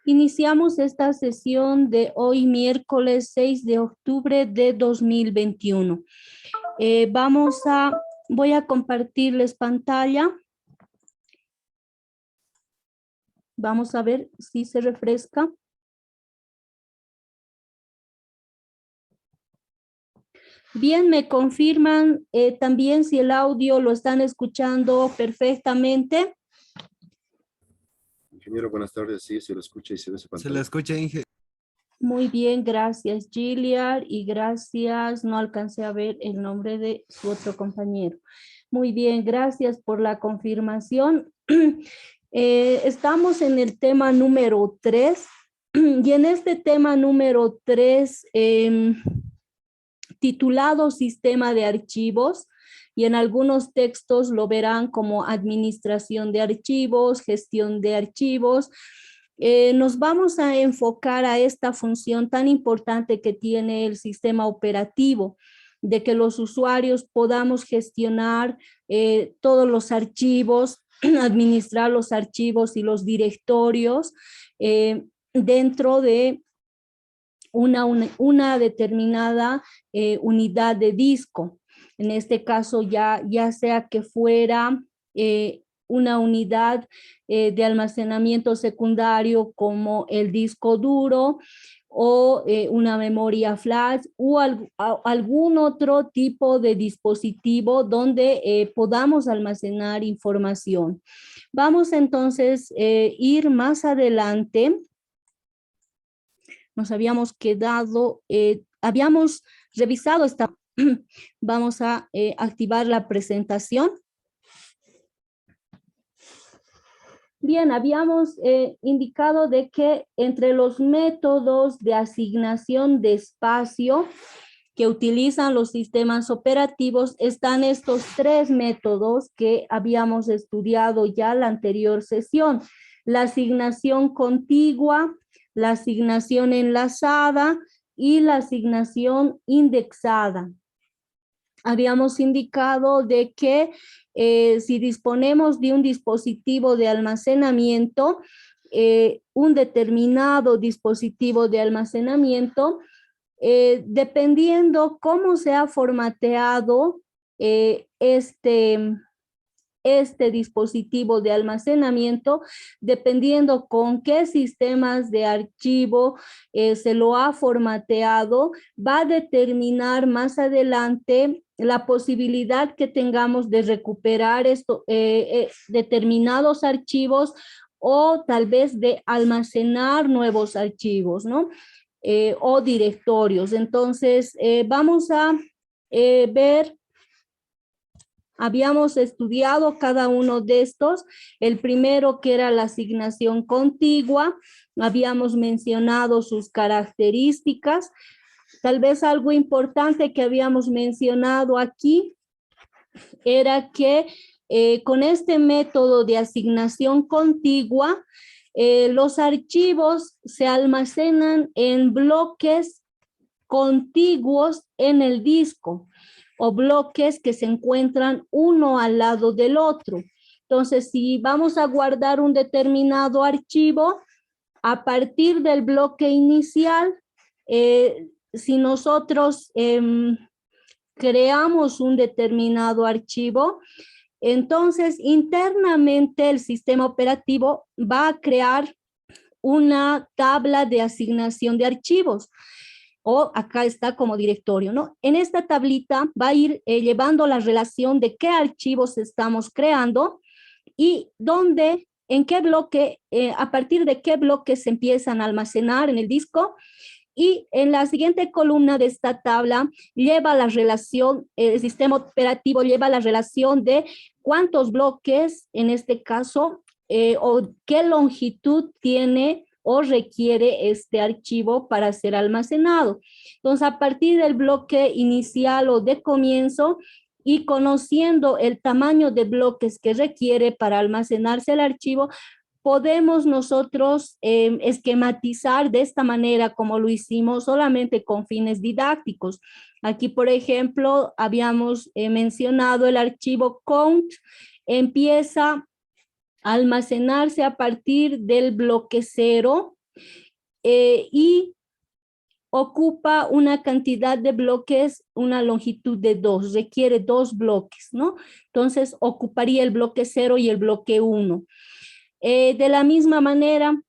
Iniciamos esta sesión de hoy, miércoles 6 de octubre de 2021. Voy a compartirles pantalla. Vamos a ver si se refresca. Bien, me confirman también si el audio lo están escuchando perfectamente. Ingeniero, buenas tardes. Sí, se lo escucha y se ve su pantalla. Se lo escucha, Inge. Muy bien, gracias, Giliar, y gracias, no alcancé a ver el nombre de su otro compañero. Muy bien, gracias por la confirmación. Estamos en el tema número 3, y en este tema número 3, titulado Sistema de Archivos, y en algunos textos lo verán como Administración de Archivos, Gestión de Archivos. Nos vamos a enfocar a esta función tan importante que tiene el sistema operativo, de que los usuarios podamos gestionar todos los archivos, administrar los archivos y los directorios dentro de una determinada unidad de disco. En este caso ya sea que fuera una unidad de almacenamiento secundario como el disco duro o una memoria flash o algún otro tipo de dispositivo donde podamos almacenar información. Vamos entonces a ir más adelante. Nos habíamos quedado, habíamos revisado esta. Vamos a activar la presentación. Bien, habíamos indicado de que entre los métodos de asignación de espacio que utilizan los sistemas operativos están estos 3 métodos que habíamos estudiado ya en la anterior sesión: la asignación contigua, la asignación enlazada y la asignación indexada. Habíamos indicado de que si disponemos de un dispositivo de almacenamiento, un determinado dispositivo de almacenamiento, dependiendo cómo se ha formateado este dispositivo de almacenamiento, dependiendo con qué sistemas de archivo se lo ha formateado, va a determinar más adelante la posibilidad que tengamos de recuperar determinados archivos o tal vez de almacenar nuevos archivos, ¿no? O directorios. Entonces, vamos a ver. Habíamos estudiado cada uno de estos. El primero, que era la asignación contigua, habíamos mencionado sus características. Tal vez algo importante que habíamos mencionado aquí era que con este método de asignación contigua, los archivos se almacenan en bloques contiguos en el disco, o bloques que se encuentran uno al lado del otro. Entonces, si vamos a guardar un determinado archivo, a partir del bloque inicial, si nosotros creamos un determinado archivo, entonces internamente el sistema operativo va a crear una tabla de asignación de archivos, o acá está como directorio, ¿no? En esta tablita va a ir llevando la relación de qué archivos estamos creando y dónde, en qué bloque, a partir de qué bloques se empiezan a almacenar en el disco. Y en la siguiente columna de esta tabla lleva la relación, el sistema operativo lleva la relación de cuántos bloques, en este caso, o qué longitud tiene o requiere este archivo para ser almacenado. Entonces, a partir del bloque inicial o de comienzo y conociendo el tamaño de bloques que requiere para almacenarse el archivo, podemos nosotros esquematizar de esta manera como lo hicimos solamente con fines didácticos. Aquí, por ejemplo, habíamos mencionado el archivo count, empieza almacenarse a partir del bloque 0 y ocupa una cantidad de bloques, una longitud de 2, requiere 2 bloques, ¿no? Entonces, ocuparía el bloque 0 y el bloque 1. De la misma manera,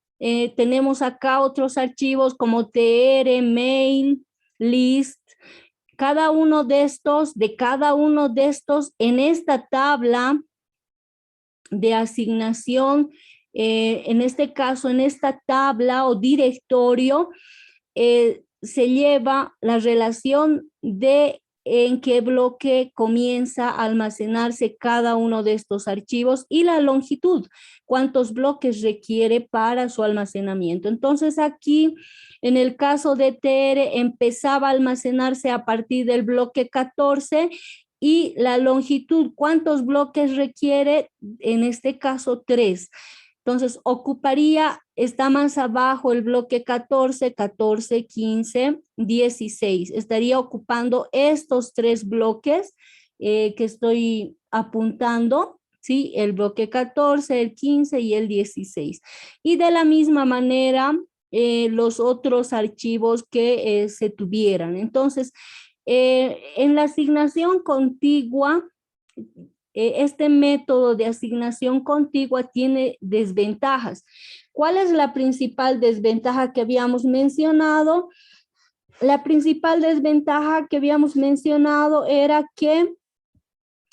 tenemos acá otros archivos como tr, mail, list. Cada uno de estos, en esta tabla de asignación, en este caso, en esta tabla o directorio, se lleva la relación de en qué bloque comienza a almacenarse cada uno de estos archivos y la longitud, cuántos bloques requiere para su almacenamiento. Entonces aquí, en el caso de TR, empezaba a almacenarse a partir del bloque 14 y la longitud, ¿cuántos bloques requiere? En este caso, 3. Entonces, ocuparía, está más abajo el bloque 14, 14, 15, 16. Estaría ocupando estos 3 bloques que estoy apuntando, ¿sí? El bloque 14, el 15 y el 16. Y de la misma manera, los otros archivos que se tuvieran. Entonces, en la asignación contigua, este método de asignación contigua tiene desventajas. ¿Cuál es la principal desventaja que habíamos mencionado? La principal desventaja que habíamos mencionado era que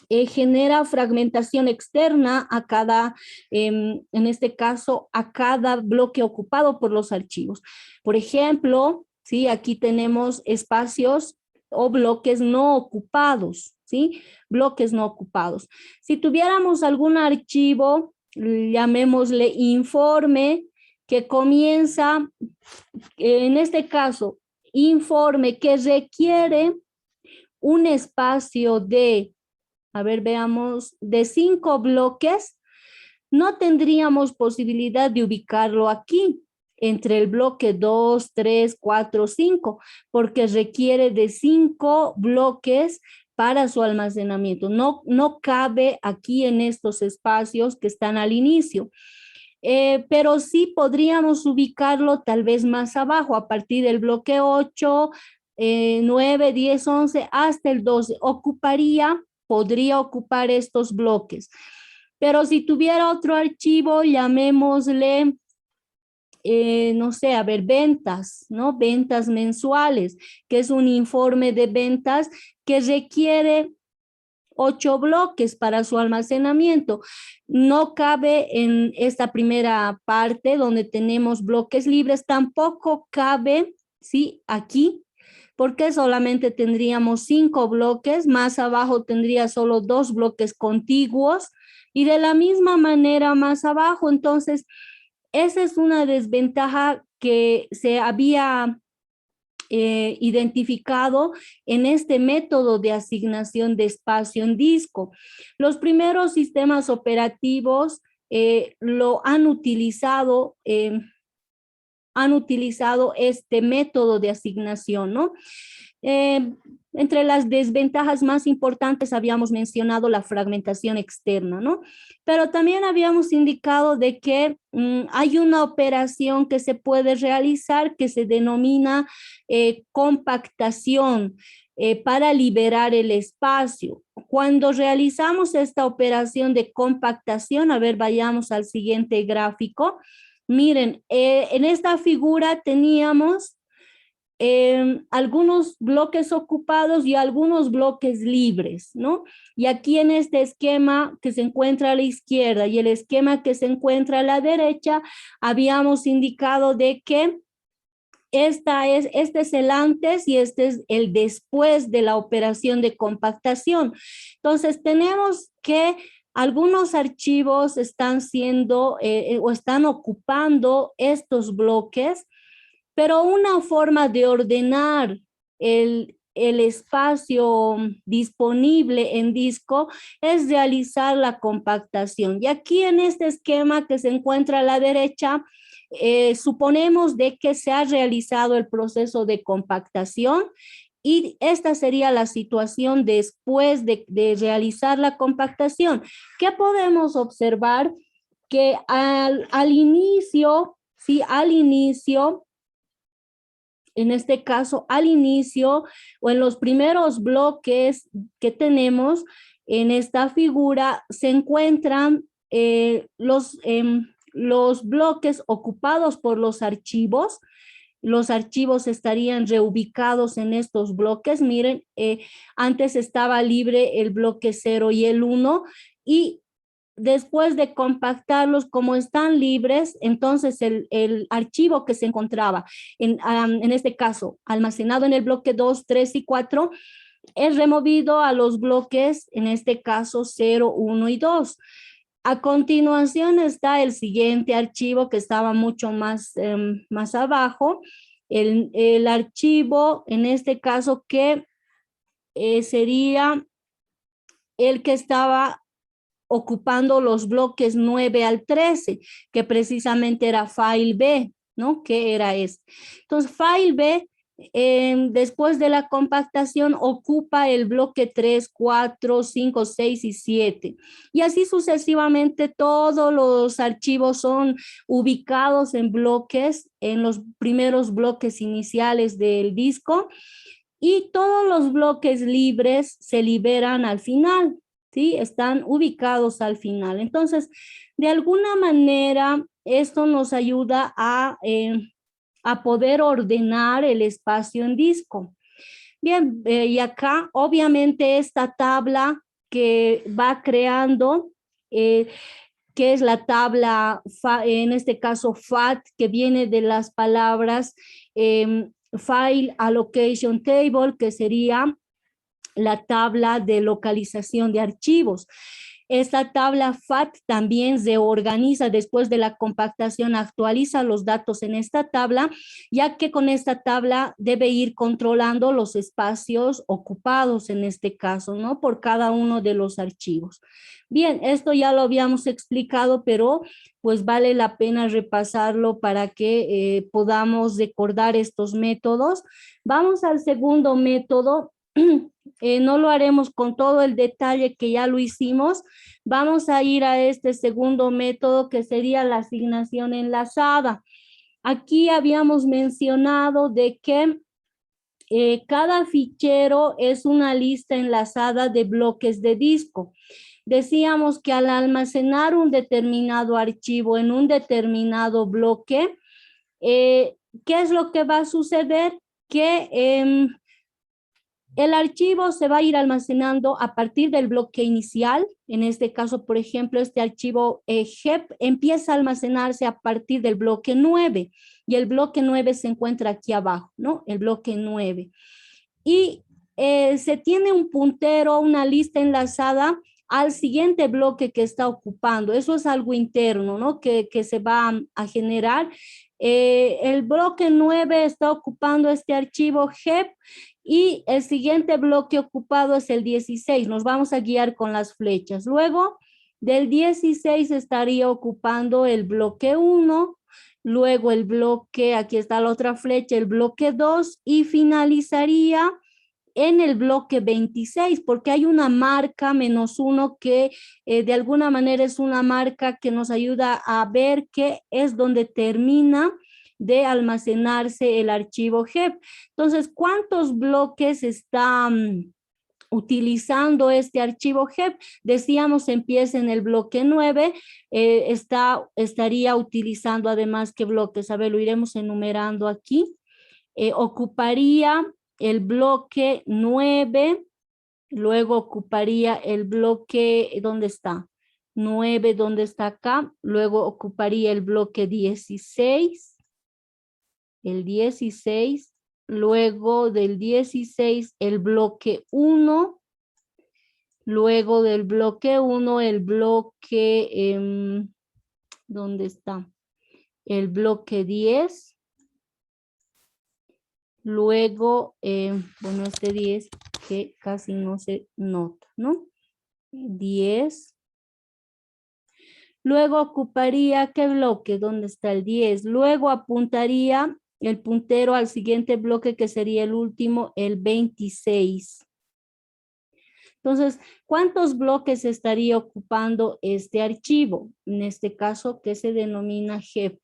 genera fragmentación externa a cada, en este caso, a cada bloque ocupado por los archivos. Por ejemplo, ¿sí? Aquí tenemos espacios o bloques no ocupados, ¿sí? Bloques no ocupados. Si tuviéramos algún archivo, llamémosle informe, que comienza, en este caso, informe que requiere un espacio de, a ver, veamos, de 5 bloques, no tendríamos posibilidad de ubicarlo aquí, entre el bloque 2, 3, 4, 5, porque requiere de 5 bloques para su almacenamiento. No cabe aquí en estos espacios que están al inicio. Pero sí podríamos ubicarlo tal vez más abajo, a partir del bloque 8, 9, 10, 11, hasta el 12. Podría ocupar estos bloques. Pero si tuviera otro archivo, llamémosle, no sé, a ver, ventas, ¿no? Ventas mensuales, que es un informe de ventas que requiere 8 bloques para su almacenamiento. No cabe en esta primera parte donde tenemos bloques libres, tampoco cabe, ¿sí? Aquí, porque solamente tendríamos 5 bloques, más abajo tendría solo 2 bloques contiguos y de la misma manera más abajo. Entonces, esa es una desventaja que se había identificado en este método de asignación de espacio en disco. Los primeros sistemas operativos lo han utilizado este método de asignación, ¿no? Entre las desventajas más importantes habíamos mencionado la fragmentación externa, ¿no? Pero también habíamos indicado de que hay una operación que se puede realizar que se denomina compactación para liberar el espacio. Cuando realizamos esta operación de compactación, a ver, vayamos al siguiente gráfico. Miren, en esta figura teníamos algunos bloques ocupados y algunos bloques libres, ¿no? Y aquí en este esquema que se encuentra a la izquierda y el esquema que se encuentra a la derecha, habíamos indicado de que este es el antes y este es el después de la operación de compactación. Entonces, tenemos que algunos archivos están siendo o están ocupando estos bloques, pero una forma de ordenar el espacio disponible en disco es realizar la compactación. Y aquí en este esquema que se encuentra a la derecha, suponemos de que se ha realizado el proceso de compactación y esta sería la situación después de realizar la compactación. ¿Qué podemos observar? Que al inicio ¿sí? Al inicio, en este caso, al inicio o en los primeros bloques que tenemos en esta figura, se encuentran los bloques ocupados por los archivos. Los archivos estarían reubicados en estos bloques. Miren, antes estaba libre el bloque 0 y el 1 y después de compactarlos como están libres, entonces el archivo que se encontraba, en este caso, almacenado en el bloque 2, 3 y 4, es removido a los bloques, en este caso 0, 1 y 2. A continuación está el siguiente archivo que estaba mucho más abajo, el archivo, en este caso, que sería el que estaba ocupando los bloques 9 al 13, que precisamente era file B, ¿no? ¿Qué era ese? Entonces, file B, después de la compactación, ocupa el bloque 3, 4, 5, 6 y 7. Y así sucesivamente todos los archivos son ubicados en bloques, en los primeros bloques iniciales del disco, y todos los bloques libres se liberan al final. ¿Sí? Están ubicados al final. Entonces, de alguna manera, esto nos ayuda a poder ordenar el espacio en disco. Bien, y acá, obviamente, esta tabla que va creando, que es la tabla, en este caso, FAT, que viene de las palabras File Allocation Table, que sería la tabla de localización de archivos. Esta tabla FAT también se organiza después de la compactación, actualiza los datos en esta tabla, ya que con esta tabla debe ir controlando los espacios ocupados en este caso, ¿no? Por cada uno de los archivos. Bien, esto ya lo habíamos explicado, pero pues vale la pena repasarlo para que podamos recordar estos métodos. Vamos al segundo método. No lo haremos con todo el detalle que ya lo hicimos. Vamos a ir a este segundo método, que sería la asignación enlazada. Aquí habíamos mencionado de que cada fichero es una lista enlazada de bloques de disco. Decíamos que al almacenar un determinado archivo en un determinado bloque, ¿qué es lo que va a suceder? Que el archivo se va a ir almacenando a partir del bloque inicial. En este caso, por ejemplo, este archivo GEP empieza a almacenarse a partir del bloque 9 y el bloque 9 se encuentra aquí abajo, ¿no? El bloque 9. Y se tiene un puntero, una lista enlazada al siguiente bloque que está ocupando. Eso es algo interno, ¿no? Que se va a generar. El bloque 9 está ocupando este archivo GEP y el siguiente bloque ocupado es el 16. Nos vamos a guiar con las flechas. Luego del 16 estaría ocupando el bloque 1, luego el bloque, aquí está la otra flecha, el bloque 2 y finalizaría en el bloque 26, porque hay una marca -1 que de alguna manera es una marca que nos ayuda a ver qué es donde termina de almacenarse el archivo GEP. Entonces, ¿cuántos bloques está utilizando este archivo GEP? Decíamos, empieza en el bloque 9, estaría utilizando además, ¿qué bloques? A ver, lo iremos enumerando aquí. Ocuparía el bloque 9, luego ocuparía el bloque, ¿dónde está? 9, ¿dónde está acá? Luego ocuparía el bloque 16, el 16, luego del 16 el bloque 1, luego del bloque 1 el bloque, ¿dónde está? El bloque 10, luego, bueno, este 10 que casi no se nota, ¿no? 10. Luego ocuparía, ¿qué bloque? ¿Dónde está el 10? Luego apuntaría el puntero al siguiente bloque, que sería el último, el 26. Entonces, ¿cuántos bloques estaría ocupando este archivo? En este caso, que se denomina GEP.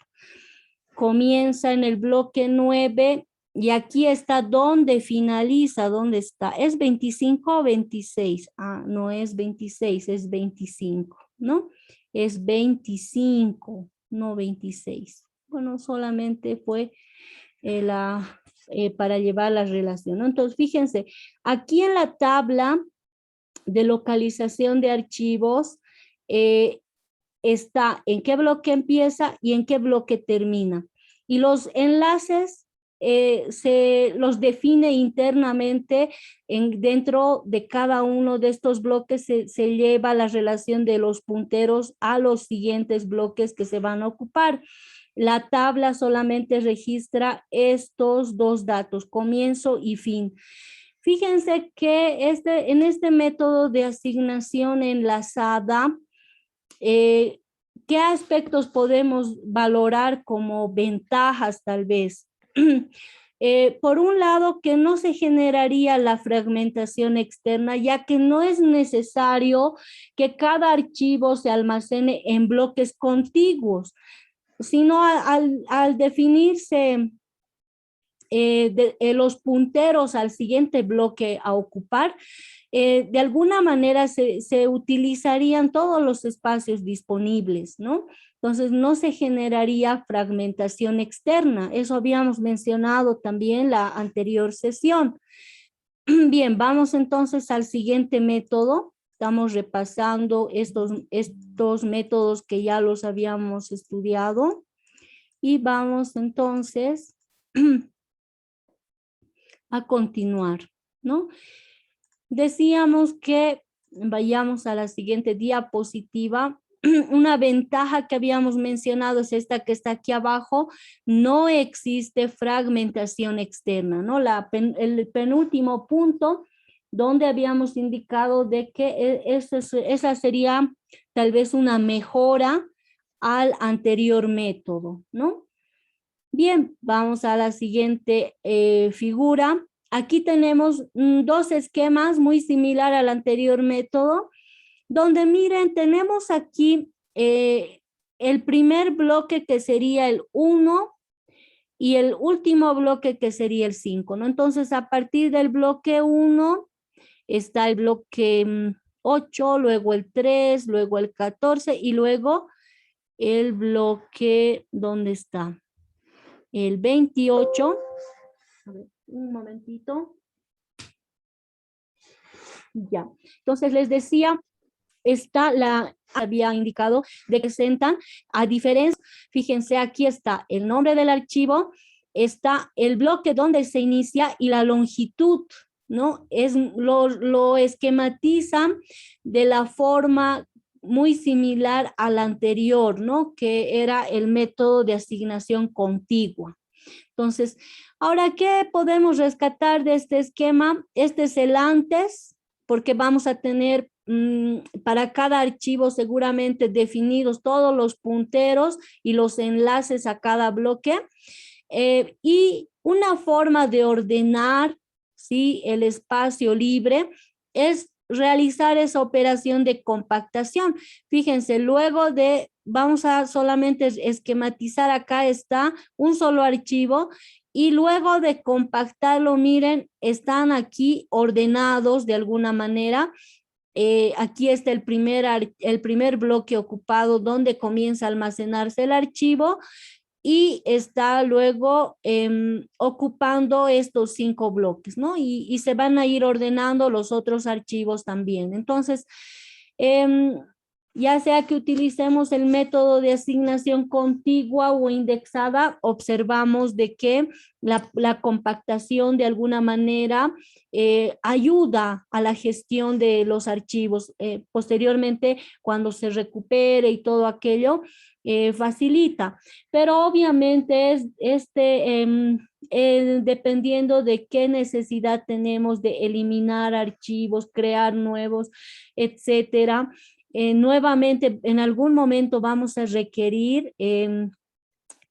comienza en el bloque 9 y aquí está donde finaliza, ¿dónde está? ¿Es 25 o 26? Ah, no es 26, es 25, ¿no? Es 25, no 26. Bueno, solamente fue para llevar la relación, ¿no? Entonces, fíjense, aquí en la tabla de localización de archivos, está en qué bloque empieza y en qué bloque termina. Y los enlaces se los define internamente dentro de cada uno de estos bloques se lleva la relación de los punteros a los siguientes bloques que se van a ocupar. La tabla solamente registra estos dos datos, comienzo y fin. Fíjense que en este método de asignación enlazada, ¿qué aspectos podemos valorar como ventajas tal vez? Por un lado, que no se generaría la fragmentación externa, ya que no es necesario que cada archivo se almacene en bloques contiguos, sino al definirse los punteros al siguiente bloque a ocupar, de alguna manera se utilizarían todos los espacios disponibles, ¿no? Entonces no se generaría fragmentación externa. Eso habíamos mencionado también en la anterior sesión. Bien, vamos entonces al siguiente método. Estamos repasando estos métodos que ya los habíamos estudiado. Y vamos entonces a continuar, ¿no? Decíamos que vayamos a la siguiente diapositiva. Una ventaja que habíamos mencionado es esta que está aquí abajo. No existe fragmentación externa, ¿no? El penúltimo punto donde habíamos indicado de que esa sería tal vez una mejora al anterior método, ¿no? Bien, vamos a la siguiente figura. Aquí tenemos dos esquemas muy similar al anterior método, donde miren, tenemos aquí el primer bloque que sería el 1 y el último bloque que sería el 5, ¿no? Entonces, a partir del bloque 1 está el bloque 8, luego el 3, luego el 14 y luego el bloque, ¿dónde está? El 28. A ver, un momentito. Ya. Entonces les decía, había indicado de que presentan a diferencia, fíjense, aquí está el nombre del archivo, está el bloque donde se inicia y la longitud, ¿no? Lo esquematizan de la forma muy similar al anterior, ¿no? Que era el método de asignación contigua. Entonces, ahora, ¿qué podemos rescatar de este esquema? Este es el antes, porque vamos a tener para cada archivo seguramente definidos todos los punteros y los enlaces a cada bloque. Y una forma de ordenar, ¿sí?, el espacio libre es realizar esa operación de compactación. Fíjense, vamos a solamente esquematizar, acá está un solo archivo y luego de compactarlo, miren, están aquí ordenados de alguna manera. Aquí está el primer bloque ocupado donde comienza a almacenarse el archivo y está luego ocupando estos 5 bloques, ¿no? Y se van a ir ordenando los otros archivos también. Entonces, ya sea que utilicemos el método de asignación contigua o indexada, observamos de que la compactación de alguna manera ayuda a la gestión de los archivos. Posteriormente, cuando se recupere y todo aquello, facilita. Pero obviamente dependiendo de qué necesidad tenemos de eliminar archivos, crear nuevos, etcétera. Nuevamente, en algún momento vamos a requerir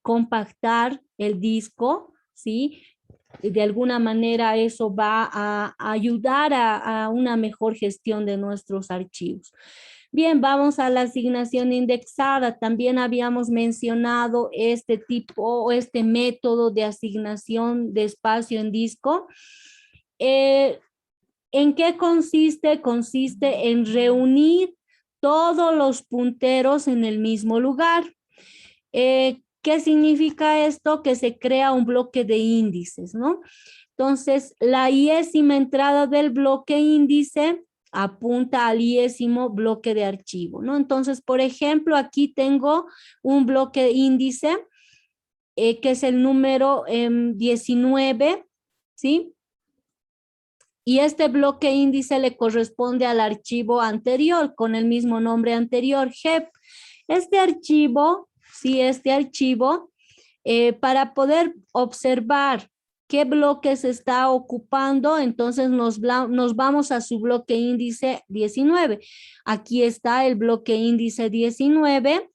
compactar el disco, ¿sí? De alguna manera eso va a ayudar a una mejor gestión de nuestros archivos. Bien, vamos a la asignación indexada. También habíamos mencionado este tipo o este método de asignación de espacio en disco. ¿En qué consiste? Consiste en reunir todos los punteros en el mismo lugar. ¿Qué significa esto? Que se crea un bloque de índices, ¿no? Entonces, la iésima entrada del bloque índice apunta al iésimo bloque de archivo, ¿no? Entonces, por ejemplo, aquí tengo un bloque índice que es el número 19, ¿sí? Y este bloque índice le corresponde al archivo anterior con el mismo nombre anterior, GEP. Este archivo, sí, para poder observar qué bloque se está ocupando, entonces nos vamos a su bloque índice 19. Aquí está el bloque índice 19.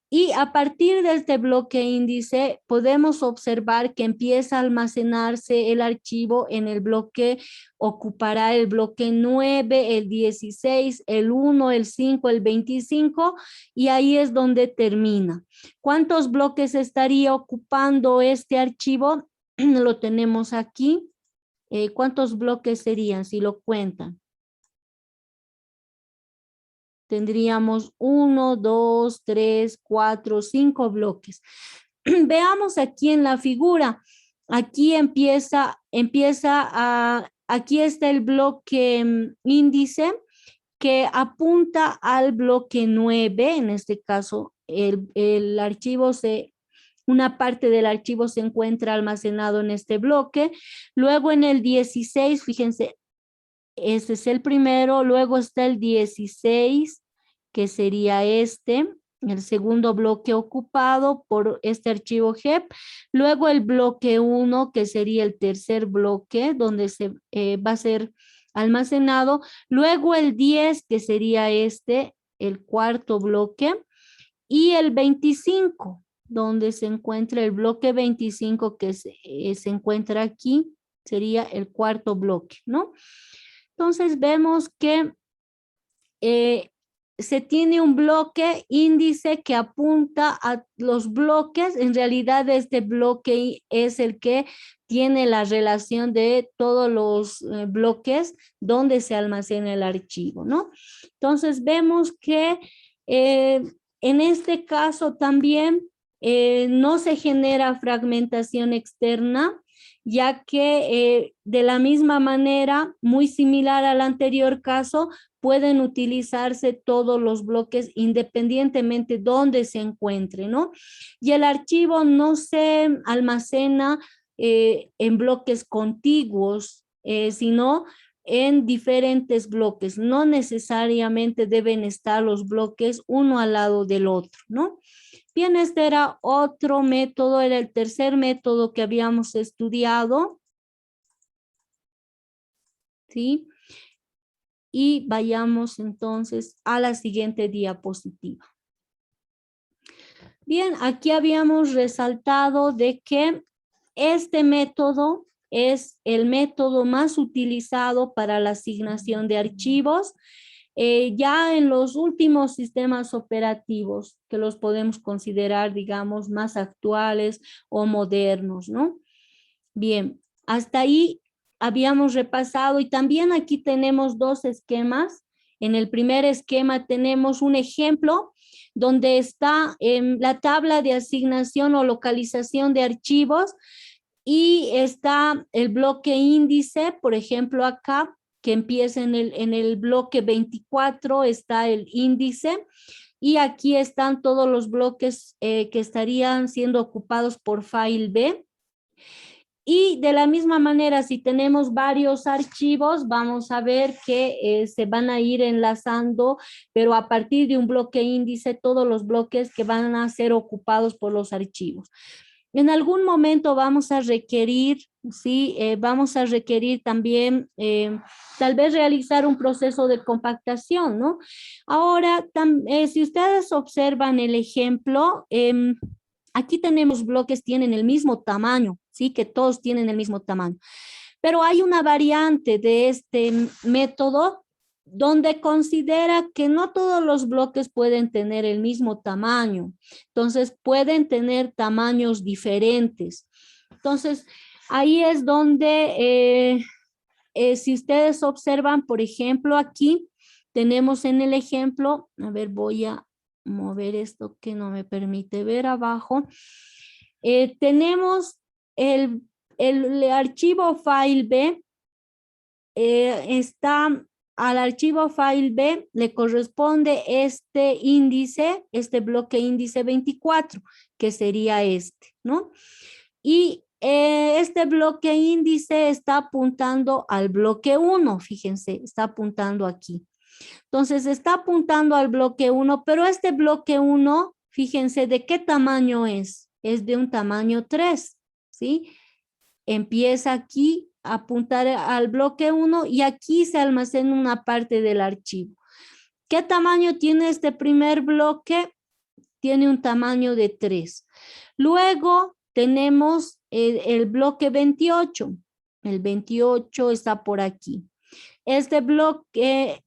Y a partir de este bloque índice podemos observar que empieza a almacenarse el archivo en el bloque, ocupará el bloque 9, el 16, el 1, el 5, el 25 y ahí es donde termina. ¿Cuántos bloques estaría ocupando este archivo? Lo tenemos aquí. ¿Cuántos bloques serían si lo cuentan? Tendríamos 1, 2, 3, 4, 5 bloques. Veamos aquí en la figura. Aquí aquí está el bloque índice que apunta al bloque 9. En este caso, el archivo una parte del archivo se encuentra almacenado en este bloque. Luego en el 16, fíjense, ese es el primero, luego está el 16, que sería el segundo bloque ocupado por este archivo GEP, luego el bloque 1, que sería el tercer bloque, donde se va a ser almacenado, luego el 10, que sería el cuarto bloque, y el 25, donde se encuentra el bloque 25, que se encuentra aquí, sería el cuarto bloque, ¿no? Entonces vemos que se tiene un bloque índice que apunta a los bloques. En realidad este bloque es el que tiene la relación de todos los bloques donde se almacena el archivo, ¿no? Entonces vemos que en este caso también no se genera fragmentación externa, ya que de la misma manera, muy similar al anterior caso, pueden utilizarse todos los bloques independientemente donde se encuentre, ¿no? Y el archivo no se almacena en bloques contiguos, sino en diferentes bloques. No necesariamente deben estar los bloques uno al lado del otro, ¿no? Bien, este era otro método, era el tercer método que habíamos estudiado. ¿Sí? Y vayamos entonces a la siguiente diapositiva. Bien, aquí habíamos resaltado de que este método es el método más utilizado para la asignación de archivos. Ya en los últimos sistemas operativos que los podemos considerar, digamos, más actuales o modernos, ¿no? Bien, hasta ahí habíamos repasado y también aquí tenemos dos esquemas. En el primer esquema tenemos un ejemplo donde está en la tabla de asignación o localización de archivos y está el bloque índice, por ejemplo, acá, que empieza en el bloque 24, está el índice, y aquí están todos los bloques que estarían siendo ocupados por file B. Y de la misma manera, si tenemos varios archivos, vamos a ver que se van a ir enlazando, pero a partir de un bloque índice, todos los bloques que van a ser ocupados por los archivos. En algún momento vamos a requerir, ¿sí? Vamos a requerir también tal vez realizar un proceso de compactación, ¿no? Ahora, si ustedes observan el ejemplo, aquí tenemos bloques, tienen el mismo tamaño, ¿sí? Que todos tienen el mismo tamaño. Pero hay una variante de este método donde considera que no todos los bloques pueden tener el mismo tamaño. Entonces, pueden tener tamaños diferentes. Entonces, ahí es donde, si ustedes observan, por ejemplo, aquí tenemos en el ejemplo, a ver, voy a mover esto que no me permite ver abajo. Tenemos el archivo file B, al archivo file B le corresponde este índice, este bloque índice 24, que sería este, ¿no? Y este bloque índice está apuntando al bloque 1, fíjense, está apuntando aquí. Entonces está apuntando al bloque 1, pero este bloque 1, fíjense, ¿de qué tamaño es? Es de un tamaño 3, ¿sí? Empieza aquí a apuntar al bloque 1 y aquí se almacena una parte del archivo. ¿Qué tamaño tiene este primer bloque? Tiene un tamaño de 3. Luego tenemos el bloque 28. El 28 está por aquí. Este bloque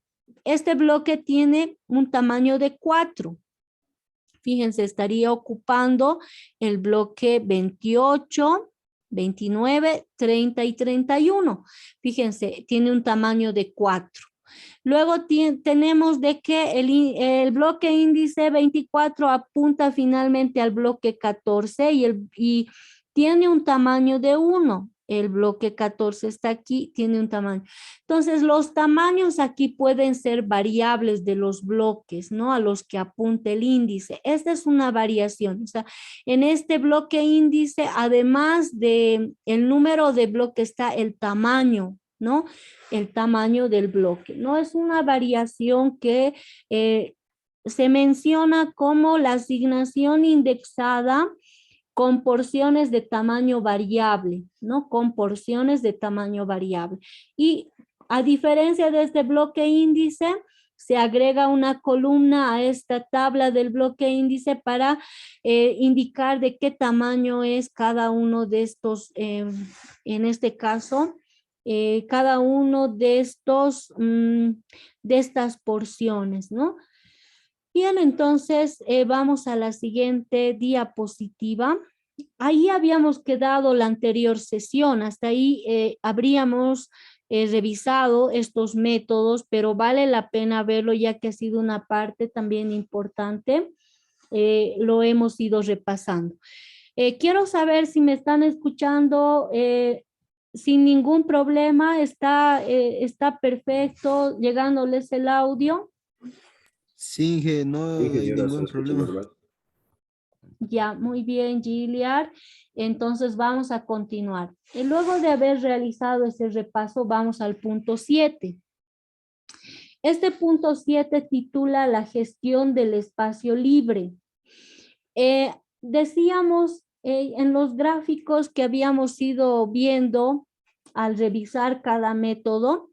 tiene un tamaño de 4. Fíjense, estaría ocupando el bloque 28, 29, 30 y 31. Fíjense, tiene un tamaño de 4. Luego tenemos de que el bloque índice 24 apunta finalmente al bloque 14 y tiene un tamaño de 1. El bloque 14 está aquí, tiene un tamaño. Entonces, los tamaños aquí pueden ser variables de los bloques, ¿no? A los que apunta el índice. Esta es una variación. O sea, en este bloque índice, además de el número de bloques, está el tamaño, ¿no? El tamaño del bloque. No es una variación que se menciona como la asignación indexada con porciones de tamaño variable, ¿no? Con porciones de tamaño variable. Y a diferencia de este bloque índice, se agrega una columna a esta tabla del bloque índice para indicar de qué tamaño es cada uno de estos, en este caso, cada uno de estos, de estas porciones, ¿no? Bien, entonces vamos a la siguiente diapositiva. Ahí habíamos quedado la anterior sesión, hasta ahí habríamos revisado estos métodos, pero vale la pena verlo ya que ha sido una parte también importante. Lo hemos ido repasando. Quiero saber si me están escuchando sin ningún problema, está perfecto, llegándoles el audio. Sí, Inge, no Sí, hay ingeniera, se ningún escucha problema. normal. Ya, muy bien, Giliar. Entonces vamos a continuar. Y luego de haber realizado ese repaso, vamos al punto 7. Este punto 7 titula la gestión del espacio libre. Decíamos en los gráficos que habíamos ido viendo al revisar cada método,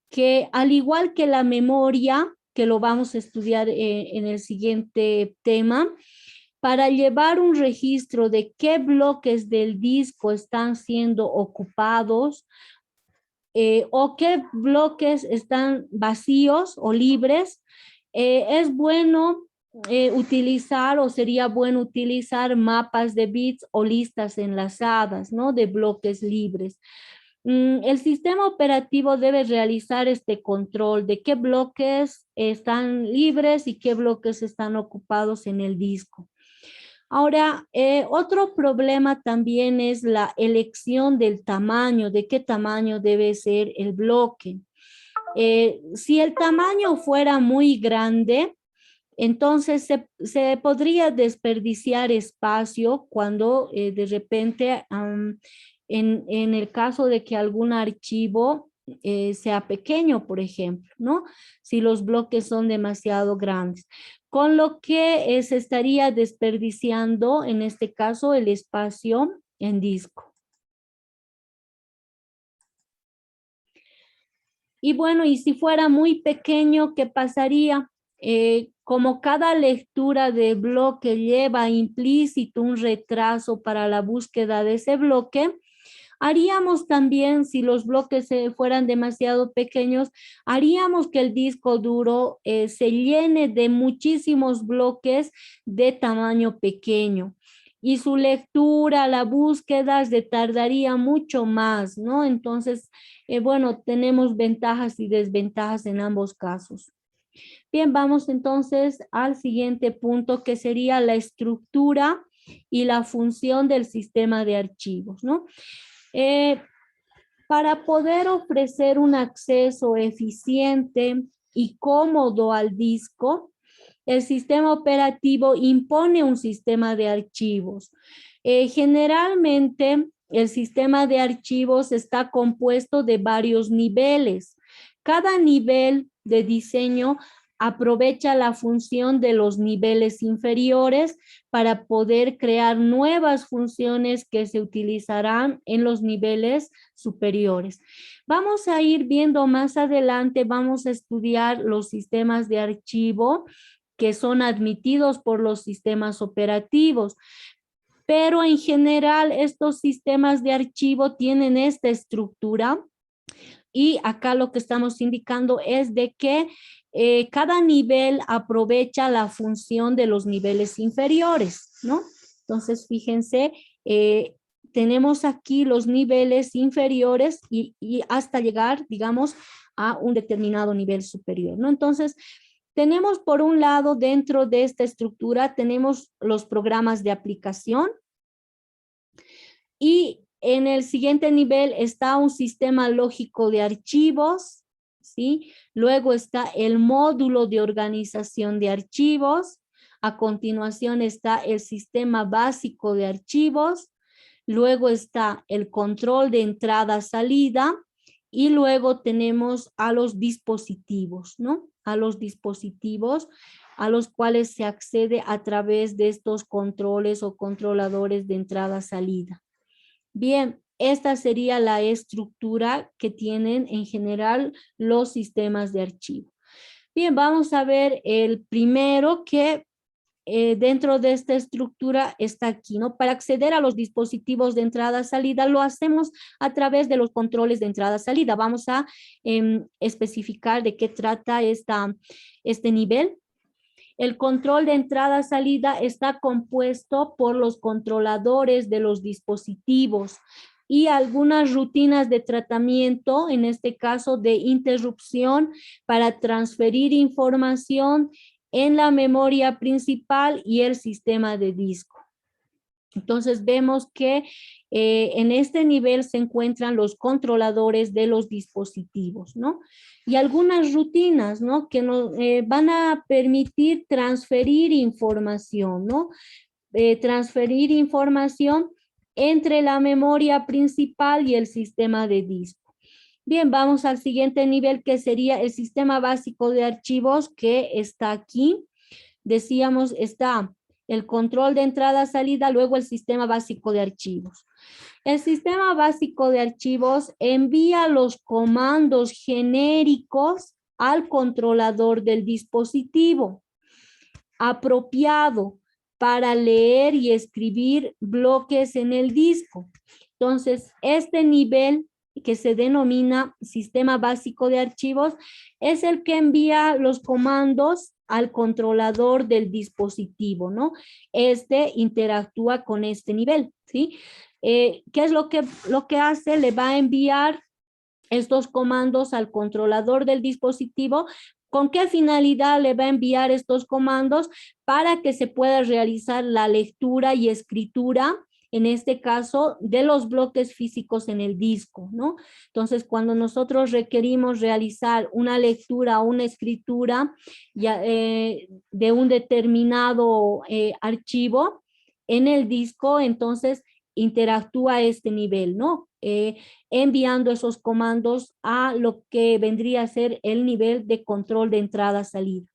que al igual que la memoria, que lo vamos a estudiar en el siguiente tema, para llevar un registro de qué bloques del disco están siendo ocupados o qué bloques están vacíos o libres, es bueno utilizar o sería bueno utilizar mapas de bits o listas enlazadas, ¿no? De bloques libres. El sistema operativo debe realizar este control de qué bloques están libres y qué bloques están ocupados en el disco. Ahora, otro problema también es la elección del tamaño, de qué tamaño debe ser el bloque. Si el tamaño fuera muy grande, entonces se podría desperdiciar espacio cuando de repente, en el caso de que algún archivo sea pequeño, por ejemplo, ¿no? Si los bloques son demasiado grandes. Con lo que se estaría desperdiciando, en este caso, el espacio en disco. Y bueno, y si fuera muy pequeño, ¿qué pasaría? Como cada lectura de bloque lleva implícito un retraso para la búsqueda de ese bloque, Haríamos también, si los bloques fueran demasiado pequeños, haríamos que el disco duro se llene de muchísimos bloques de tamaño pequeño. Y su lectura, la búsqueda se tardaría mucho más, ¿no? Entonces, bueno, tenemos ventajas y desventajas en ambos casos. Bien, vamos entonces al siguiente punto, que sería la estructura y la función del sistema de archivos, ¿no? Para poder ofrecer un acceso eficiente y cómodo al disco, el sistema operativo impone un sistema de archivos. Generalmente, el sistema de archivos está compuesto de varios niveles. Cada nivel de diseño aprovecha la función de los niveles inferiores para poder crear nuevas funciones que se utilizarán en los niveles superiores. Vamos a ir viendo más adelante, vamos a estudiar los sistemas de archivo que son admitidos por los sistemas operativos. Pero en general estos sistemas de archivo tienen esta estructura y acá lo que estamos indicando es de que cada nivel aprovecha la función de los niveles inferiores, ¿no? Entonces, fíjense, tenemos aquí los niveles inferiores y hasta llegar, digamos, a un determinado nivel superior, ¿no? Entonces, tenemos por un lado, dentro de esta estructura, tenemos los programas de aplicación y en el siguiente nivel está un sistema lógico de archivos, ¿sí? Luego está el módulo de organización de archivos. A continuación está el sistema básico de archivos. Luego está el control de entrada-salida. Y luego tenemos a los dispositivos, ¿no? A los dispositivos a los cuales se accede a través de estos controles o controladores de entrada-salida. Bien, esta sería la estructura que tienen en general los sistemas de archivo. Bien, vamos a ver el primero que dentro de esta estructura está aquí, ¿no? Para acceder a los dispositivos de entrada-salida lo hacemos a través de los controles de entrada-salida. Vamos a especificar de qué trata este nivel. El control de entrada-salida está compuesto por los controladores de los dispositivos y algunas rutinas de tratamiento, en este caso de interrupción, para transferir información en la memoria principal y el sistema de disco. Entonces vemos que en este nivel se encuentran los controladores de los dispositivos, ¿no? Y algunas rutinas, ¿no? Que nos van a permitir transferir información, ¿no? Transferir información entre la memoria principal y el sistema de disco. Bien, vamos al siguiente nivel, que sería el sistema básico de archivos, que está aquí. Decíamos, está el control de entrada-salida, luego el sistema básico de archivos. El sistema básico de archivos envía los comandos genéricos al controlador del dispositivo, apropiado para leer y escribir bloques en el disco. Entonces, este nivel, que se denomina sistema básico de archivos, es el que envía los comandos al controlador del dispositivo, ¿no? Este interactúa con este nivel, ¿sí? ¿Qué es lo que hace? Le va a enviar estos comandos al controlador del dispositivo. ¿Con qué finalidad le va a enviar estos comandos? Para que se pueda realizar la lectura y escritura, en este caso, de los bloques físicos en el disco, ¿no? Entonces, cuando nosotros requerimos realizar una lectura o una escritura ya, de un determinado archivo en el disco, entonces interactúa a este nivel, ¿no? Enviando esos comandos a lo que vendría a ser el nivel de control de entrada-salida.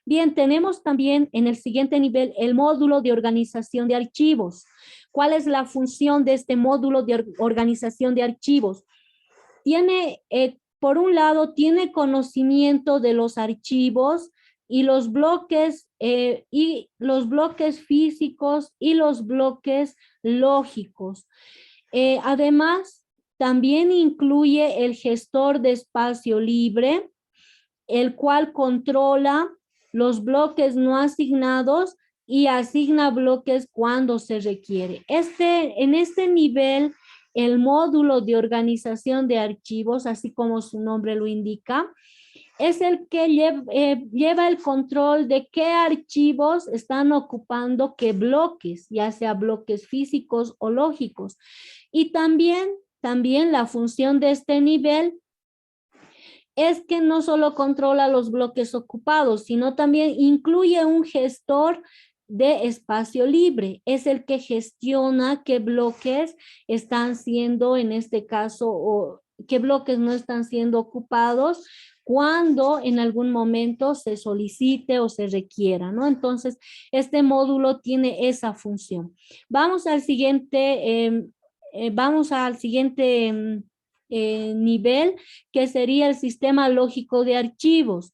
Bien, tenemos también en el siguiente nivel el módulo de organización de archivos. ¿Cuál es la función de este módulo de organización de archivos? Tiene, por un lado, tiene conocimiento de los archivos y los bloques físicos y los bloques lógicos. Además, también incluye el gestor de espacio libre, el cual controla los bloques no asignados y asigna bloques cuando se requiere. En este nivel, el módulo de organización de archivos, así como su nombre lo indica, es el que lleva el control de qué archivos están ocupando qué bloques, ya sea bloques físicos o lógicos. Y también la función de este nivel es que no solo controla los bloques ocupados, sino también incluye un gestor de espacio libre. Es el que gestiona qué bloques están siendo, en este caso, o qué bloques no están siendo ocupados cuando en algún momento se solicite o se requiera, ¿no? Entonces, este módulo tiene esa función. Vamos al siguiente, nivel, que sería el sistema lógico de archivos.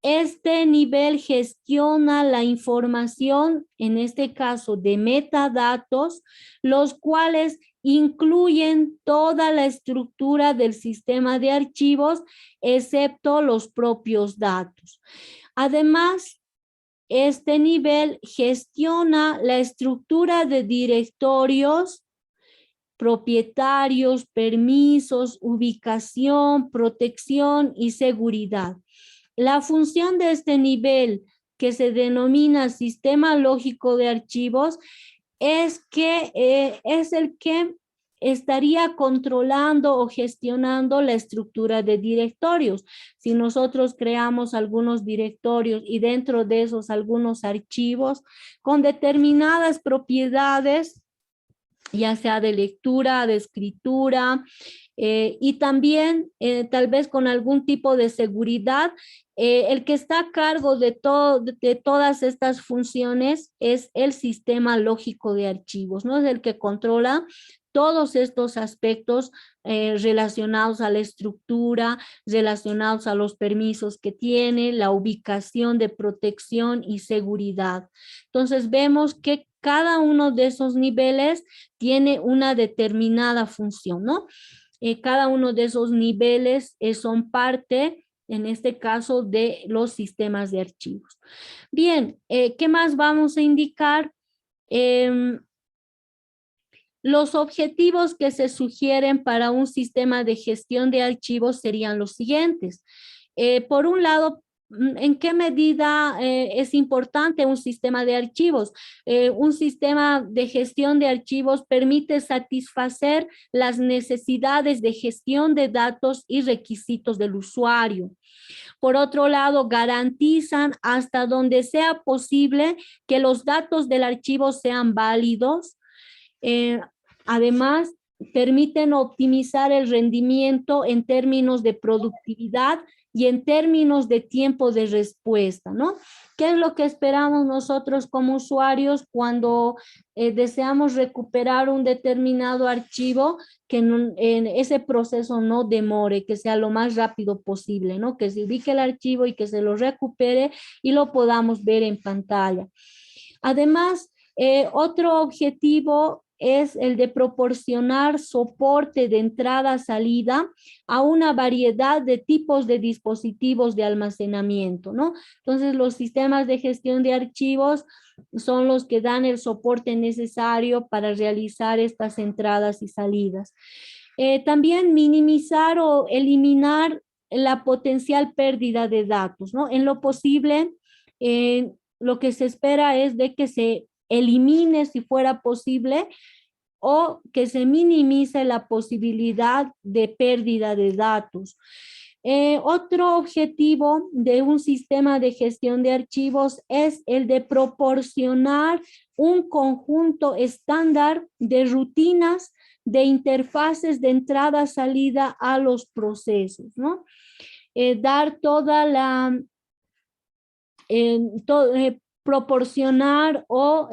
Este nivel gestiona la información, en este caso de metadatos, los cuales incluyen toda la estructura del sistema de archivos, excepto los propios datos. Además, este nivel gestiona la estructura de directorios, propietarios, permisos, ubicación, protección y seguridad. La función de este nivel, que se denomina sistema lógico de archivos, es el que estaría controlando o gestionando la estructura de directorios. Si nosotros creamos algunos directorios y dentro de esos algunos archivos con determinadas propiedades, ya sea de lectura, de escritura, y también tal vez con algún tipo de seguridad. El que está a cargo de todas estas funciones es el sistema lógico de archivos, ¿no? Es el que controla todos estos aspectos relacionados a la estructura, relacionados a los permisos que tiene, la ubicación de protección y seguridad. Entonces vemos que cada uno de esos niveles tiene una determinada función, ¿no? Cada uno de esos niveles son parte, en este caso, de los sistemas de archivos. Bien, ¿qué más vamos a indicar? Los objetivos que se sugieren para un sistema de gestión de archivos serían los siguientes. Por un lado, ¿en qué medida es importante un sistema de archivos? Un sistema de gestión de archivos permite satisfacer las necesidades de gestión de datos y requisitos del usuario. Por otro lado, garantizan hasta donde sea posible que los datos del archivo sean válidos. Además, permiten optimizar el rendimiento en términos de productividad y en términos de tiempo de respuesta, ¿no? ¿Qué es lo que esperamos nosotros como usuarios cuando deseamos recuperar un determinado archivo? Que en ese proceso no demore, que sea lo más rápido posible, ¿no? Que se ubique el archivo y que se lo recupere y lo podamos ver en pantalla. Además, otro objetivo es el de proporcionar soporte de entrada-salida a una variedad de tipos de dispositivos de almacenamiento, ¿no? Entonces, los sistemas de gestión de archivos son los que dan el soporte necesario para realizar estas entradas y salidas. También minimizar o eliminar la potencial pérdida de datos, ¿no? En lo posible, lo que se espera es de que se elimine, si fuera posible, o que se minimice la posibilidad de pérdida de datos. Otro objetivo de un sistema de gestión de archivos es el de proporcionar un conjunto estándar de rutinas de interfaces de entrada-salida a los procesos, ¿no? Dar toda la... proporcionar o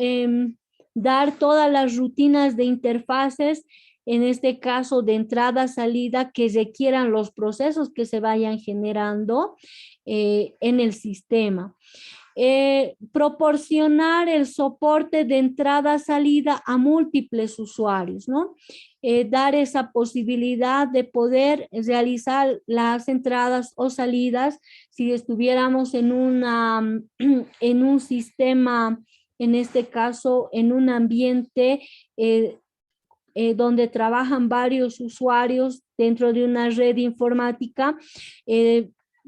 dar todas las rutinas de interfaces, en este caso de entrada-salida, que requieran los procesos que se vayan generando en el sistema. proporcionar el soporte de entrada-salida a múltiples usuarios, ¿no? Dar esa posibilidad de poder realizar las entradas o salidas si estuviéramos en en un sistema, en este caso, en un ambiente donde trabajan varios usuarios dentro de una red informática,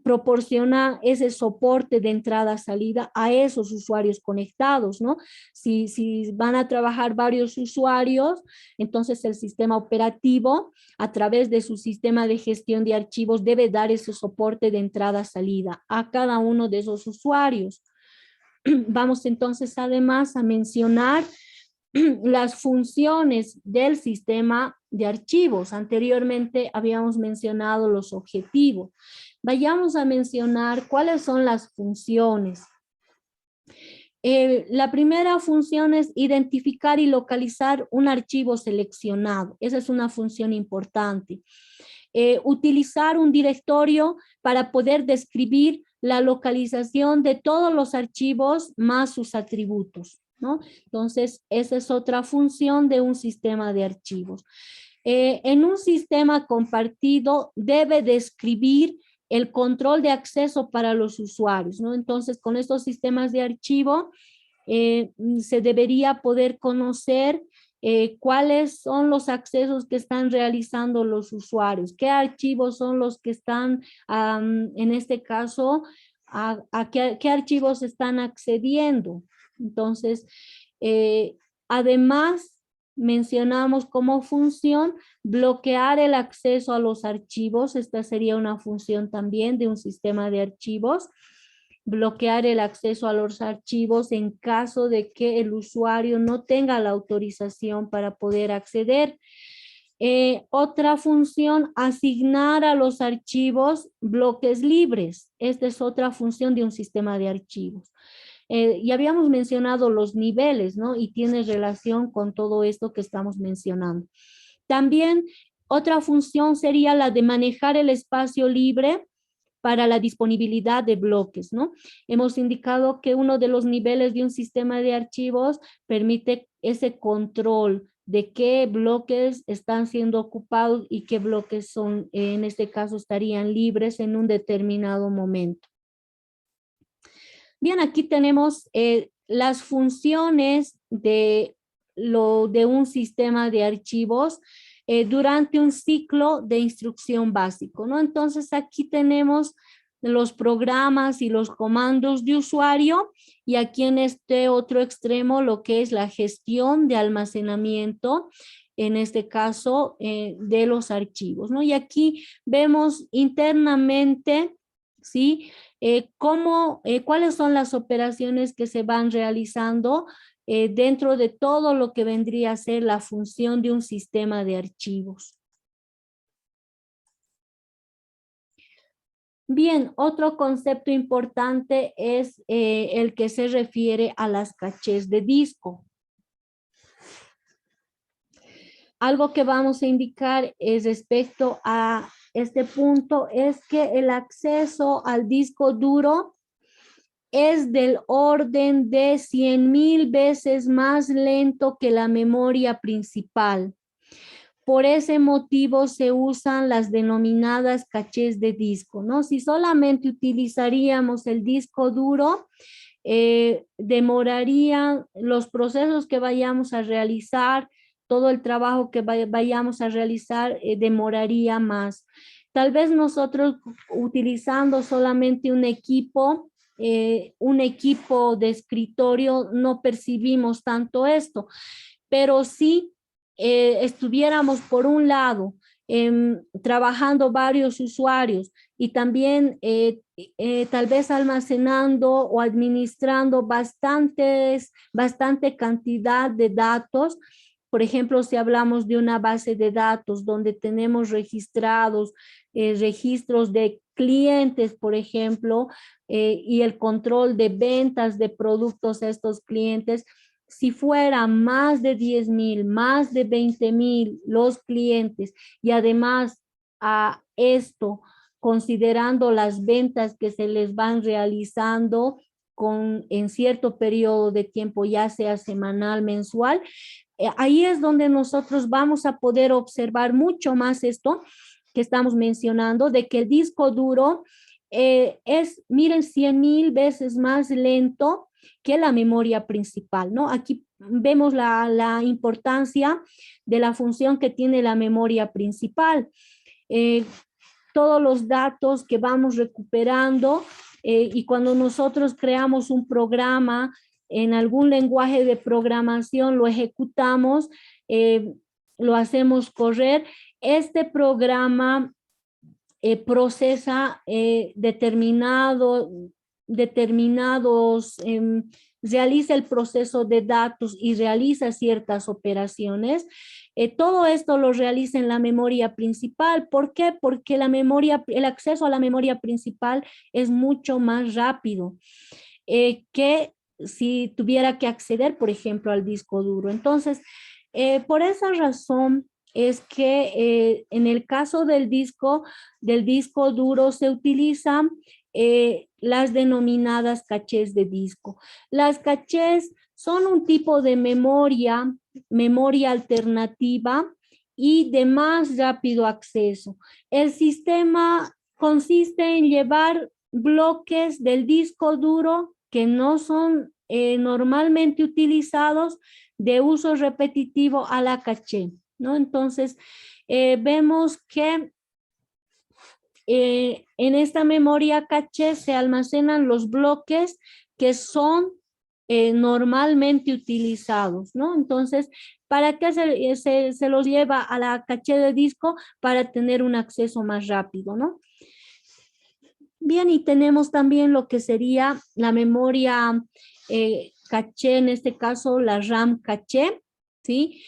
proporciona ese soporte de entrada-salida a esos usuarios conectados, ¿no? Si van a trabajar varios usuarios, entonces el sistema operativo, a través de su sistema de gestión de archivos, debe dar ese soporte de entrada-salida a cada uno de esos usuarios. Vamos entonces además a mencionar las funciones del sistema de archivos. Anteriormente habíamos mencionado los objetivos. Vayamos a mencionar cuáles son las funciones. La primera función es identificar y localizar un archivo seleccionado. Esa es una función importante. Utilizar un directorio para poder describir la localización de todos los archivos más sus atributos, ¿no? Entonces, esa es otra función de un sistema de archivos. En un sistema compartido debe describir el control de acceso para los usuarios, ¿no? Entonces, con estos sistemas de archivo se debería poder conocer cuáles son los accesos que están realizando los usuarios, qué archivos son los que están, en este caso, a qué archivos están accediendo. Entonces, además, mencionamos como función bloquear el acceso a los archivos. Esta sería una función también de un sistema de archivos. Bloquear el acceso a los archivos en caso de que el usuario no tenga la autorización para poder acceder. Otra función, asignar a los archivos bloques libres. Esta es otra función de un sistema de archivos. Y habíamos mencionado los niveles, ¿no? Y tiene relación con todo esto que estamos mencionando. También otra función sería la de manejar el espacio libre para la disponibilidad de bloques, ¿no? Hemos indicado que uno de los niveles de un sistema de archivos permite ese control de qué bloques están siendo ocupados y qué bloques son, en este caso, estarían libres en un determinado momento. Bien, aquí tenemos las funciones de un sistema de archivos durante un ciclo de instrucción básico, ¿no? Entonces aquí tenemos los programas y los comandos de usuario y aquí en este otro extremo lo que es la gestión de almacenamiento, en este caso de los archivos, ¿no? Y aquí vemos internamente, ¿sí? ¿Cuáles son las operaciones que se van realizando dentro de todo lo que vendría a ser la función de un sistema de archivos? Bien, otro concepto importante es el que se refiere a las cachés de disco. Algo que vamos a indicar es respecto a este punto es que el acceso al disco duro es del orden de 100,000 veces más lento que la memoria principal. Por ese motivo se usan las denominadas cachés de disco, ¿no? Si solamente utilizaríamos el disco duro, demorarían los procesos que vayamos a realizar, todo el trabajo que vayamos a realizar demoraría más. Tal vez nosotros utilizando solamente un equipo de escritorio no percibimos tanto esto, pero sí estuviéramos por un lado trabajando varios usuarios y también tal vez almacenando o administrando bastante cantidad de datos. Por ejemplo, si hablamos de una base de datos donde tenemos registrados registros de clientes, por ejemplo, y el control de ventas de productos a estos clientes, si fuera más de 10,000, más de 20,000 los clientes y además a esto, considerando las ventas que se les van realizando en cierto periodo de tiempo, ya sea semanal, mensual, ahí es donde nosotros vamos a poder observar mucho más esto que estamos mencionando, de que el disco duro es, miren, 100,000 veces más lento que la memoria principal, ¿no? Aquí vemos la importancia de la función que tiene la memoria principal. Todos los datos que vamos recuperando y cuando nosotros creamos un programa en algún lenguaje de programación, lo ejecutamos, lo hacemos correr, este programa procesa determinados, realiza el proceso de datos y realiza ciertas operaciones. Todo esto lo realiza en la memoria principal. ¿Por qué? Porque el acceso a la memoria principal es mucho más rápido que si tuviera que acceder, por ejemplo, al disco duro. Entonces, por esa razón es que en el caso del disco duro se utilizan las denominadas cachés de disco. Las cachés son un tipo de memoria alternativa y de más rápido acceso. El sistema consiste en llevar bloques del disco duro que no son normalmente utilizados de uso repetitivo a la caché, ¿no? Entonces, vemos que en esta memoria caché se almacenan los bloques que son normalmente utilizados, ¿no? Entonces, ¿para qué se los lleva a la caché de disco? Para tener un acceso más rápido, ¿no? Bien, y tenemos también lo que sería la memoria caché, en este caso la RAM caché, ¿sí?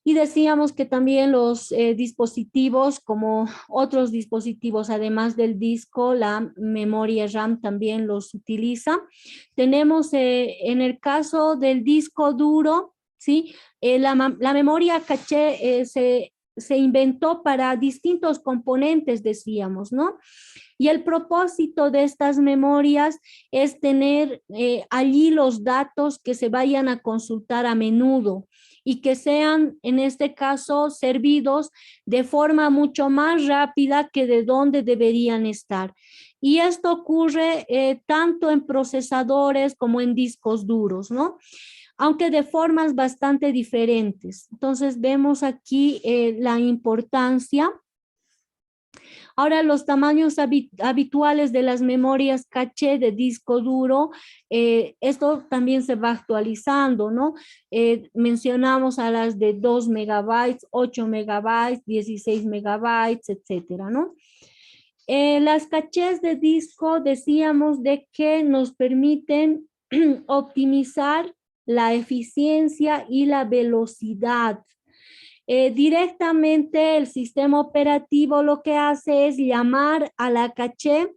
Y decíamos que también los dispositivos, como otros dispositivos, además del disco, la memoria RAM también los utiliza. Tenemos en el caso del disco duro, ¿sí? La memoria caché se inventó para distintos componentes, decíamos, ¿no? Y el propósito de estas memorias es tener allí los datos que se vayan a consultar a menudo y que sean, en este caso, servidos de forma mucho más rápida que de donde deberían estar. Y esto ocurre tanto en procesadores como en discos duros, ¿no? Aunque de formas bastante diferentes. Entonces, vemos aquí la importancia. Ahora, los tamaños habituales de las memorias caché de disco duro, esto también se va actualizando, ¿no? Mencionamos a las de 2 megabytes, 8 megabytes, 16 megabytes, etcétera, ¿no? Las cachés de disco decíamos de que nos permiten optimizar la eficiencia y la velocidad. Directamente el sistema operativo lo que hace es llamar a la caché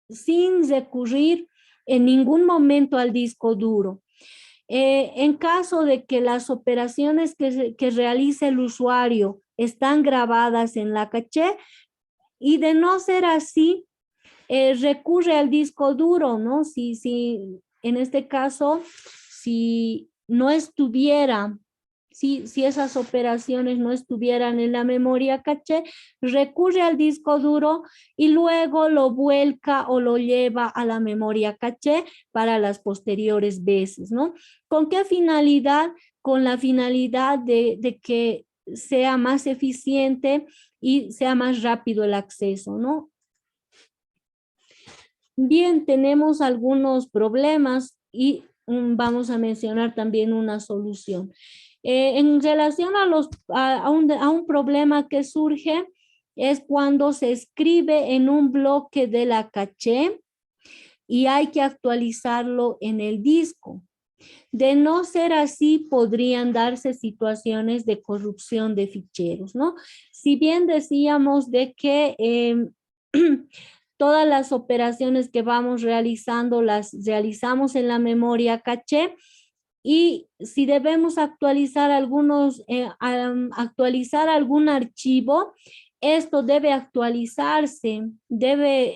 sin recurrir en ningún momento al disco duro. En caso de que las operaciones que realice el usuario están grabadas en la caché y de no ser así, recurre al disco duro, ¿no? Si en este caso, si no estuviera, si esas operaciones no estuvieran en la memoria caché, recurre al disco duro y luego lo vuelca o lo lleva a la memoria caché para las posteriores veces, ¿no? ¿Con qué finalidad? Con la finalidad de que sea más eficiente y sea más rápido el acceso, ¿no? Bien, tenemos algunos problemas y vamos a mencionar también una solución. En relación a un problema que surge es cuando se escribe en un bloque de la caché y hay que actualizarlo en el disco. De no ser así, podrían darse situaciones de corrupción de ficheros, ¿no? Si bien decíamos de que todas las operaciones que vamos realizando las realizamos en la memoria caché, y si debemos actualizar actualizar algún archivo, esto debe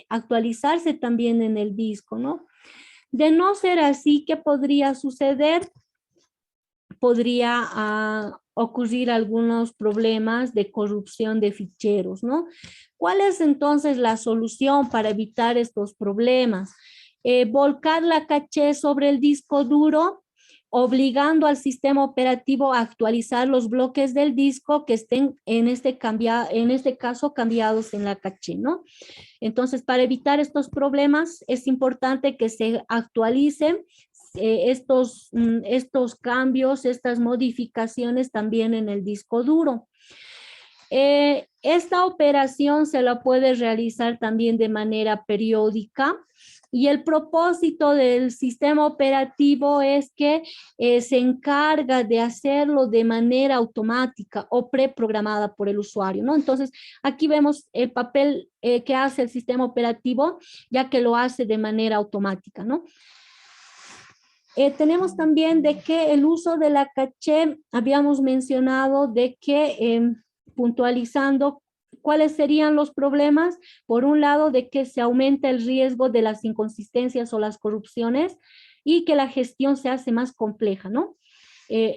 actualizarse también en el disco, ¿no? De no ser así, ¿qué podría suceder? Podría ocurrir algunos problemas de corrupción de ficheros, ¿no? ¿Cuál es entonces la solución para evitar estos problemas? Volcar la caché sobre el disco duro, obligando al sistema operativo a actualizar los bloques del disco que estén en este caso cambiados en la caché, ¿no? Entonces, para evitar estos problemas, es importante que se actualicen estos cambios, estas modificaciones también en el disco duro. Esta operación se la puede realizar también de manera periódica y el propósito del sistema operativo es que se encarga de hacerlo de manera automática o preprogramada por el usuario, ¿no? Entonces, aquí vemos el papel que hace el sistema operativo, ya que lo hace de manera automática, ¿no? Tenemos también de que el uso de la caché, habíamos mencionado de que puntualizando cuáles serían los problemas, por un lado de que se aumenta el riesgo de las inconsistencias o las corrupciones y que la gestión se hace más compleja, ¿no?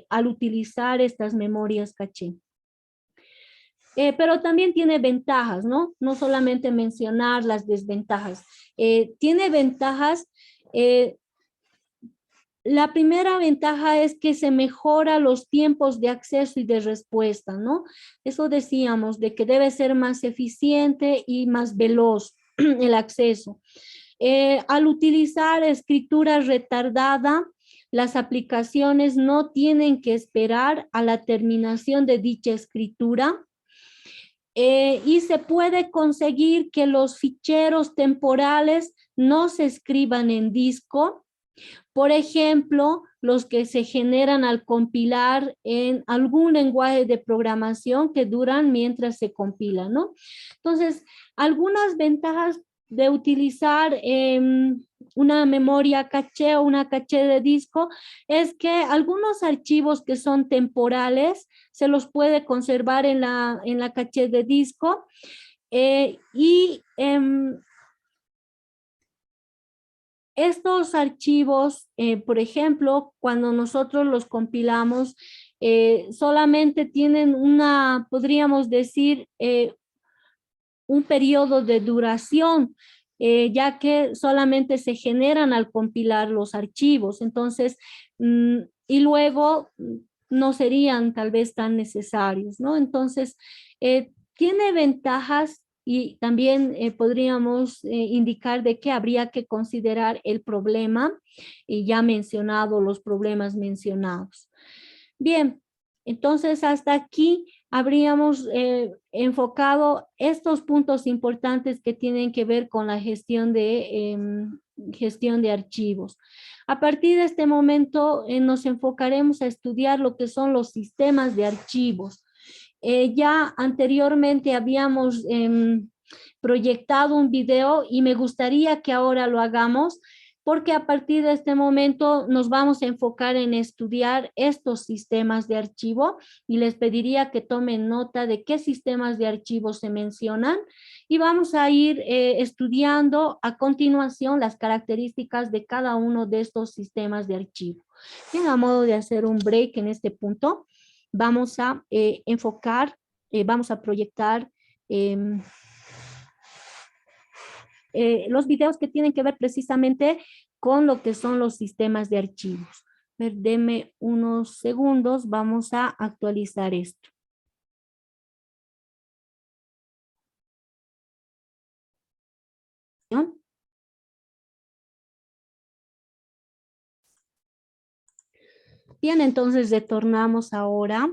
Al utilizar estas memorias caché. Pero también tiene ventajas, ¿no? No solamente mencionar las desventajas. Tiene ventajas. La primera ventaja es que se mejora los tiempos de acceso y de respuesta, ¿no? Eso decíamos, de que debe ser más eficiente y más veloz el acceso. Al utilizar escritura retardada, las aplicaciones no tienen que esperar a la terminación de dicha escritura. Y se puede conseguir que los ficheros temporales no se escriban en disco. Por ejemplo, los que se generan al compilar en algún lenguaje de programación que duran mientras se compila, ¿no? Entonces, algunas ventajas de utilizar una memoria caché o una caché de disco es que algunos archivos que son temporales se los puede conservar en la caché de disco estos archivos, por ejemplo, cuando nosotros los compilamos, solamente tienen podríamos decir, un periodo de duración, ya que solamente se generan al compilar los archivos. Entonces, y luego no serían tal vez tan necesarios, ¿no? Entonces, tiene ventajas y también podríamos indicar de que habría que considerar el problema, y ya mencionado los problemas mencionados. Bien, entonces hasta aquí habríamos enfocado estos puntos importantes que tienen que ver con la gestión de archivos. A partir de este momento nos enfocaremos a estudiar lo que son los sistemas de archivos. Ya anteriormente habíamos proyectado un video y me gustaría que ahora lo hagamos porque a partir de este momento nos vamos a enfocar en estudiar estos sistemas de archivo y les pediría que tomen nota de qué sistemas de archivo se mencionan y vamos a ir estudiando a continuación las características de cada uno de estos sistemas de archivo. Bien, a modo de hacer un break en este punto, vamos a enfocar, vamos a proyectar los videos que tienen que ver precisamente con lo que son los sistemas de archivos. Deme unos segundos, vamos a actualizar esto. Bien, entonces retornamos ahora.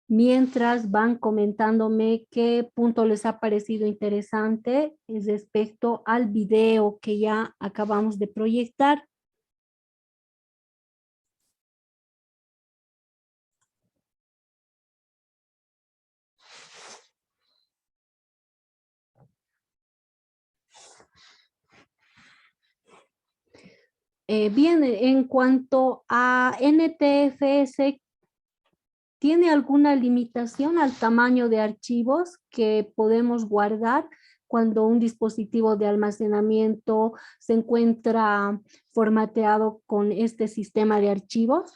Mientras van comentándome qué punto les ha parecido interesante respecto al video que ya acabamos de proyectar. Bien, en cuanto a NTFS, ¿tiene alguna limitación al tamaño de archivos que podemos guardar? cuando un dispositivo de almacenamiento se encuentra formateado con este sistema de archivos?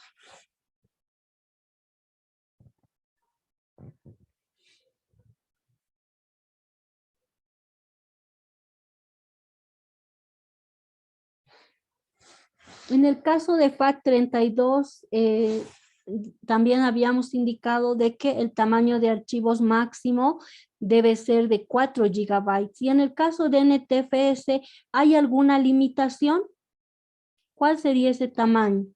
En el caso de FAT32, también habíamos indicado de que el tamaño de archivos máximo debe ser de 4 gigabytes. Y en el caso de NTFS, ¿hay alguna limitación? ¿Cuál sería ese tamaño?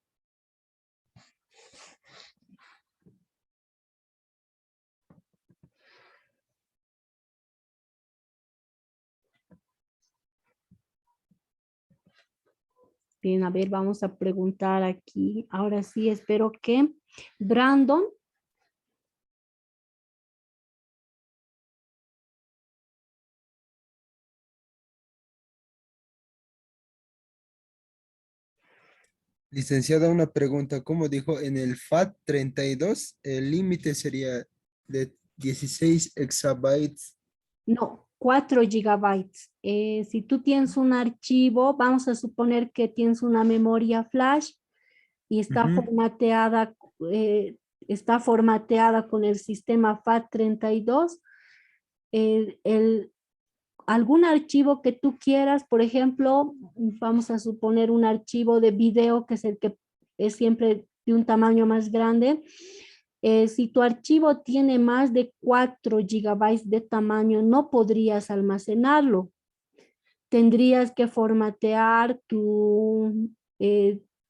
Bien, a ver, vamos a preguntar aquí. Ahora sí, espero que Brandon. Licenciada, una pregunta. ¿Cómo dijo? En el FAT32, el límite sería de 16 exabytes. No, 4 gigabytes. Si tú tienes un archivo, vamos a suponer que tienes una memoria flash y Ujú. eh, está formateada con el sistema FAT32. Algún archivo que tú quieras, por ejemplo, vamos a suponer un archivo de video que es el que es siempre de un tamaño más grande. Si tu archivo tiene más de 4 gigabytes de tamaño, no podrías almacenarlo. Tendrías que formatear tu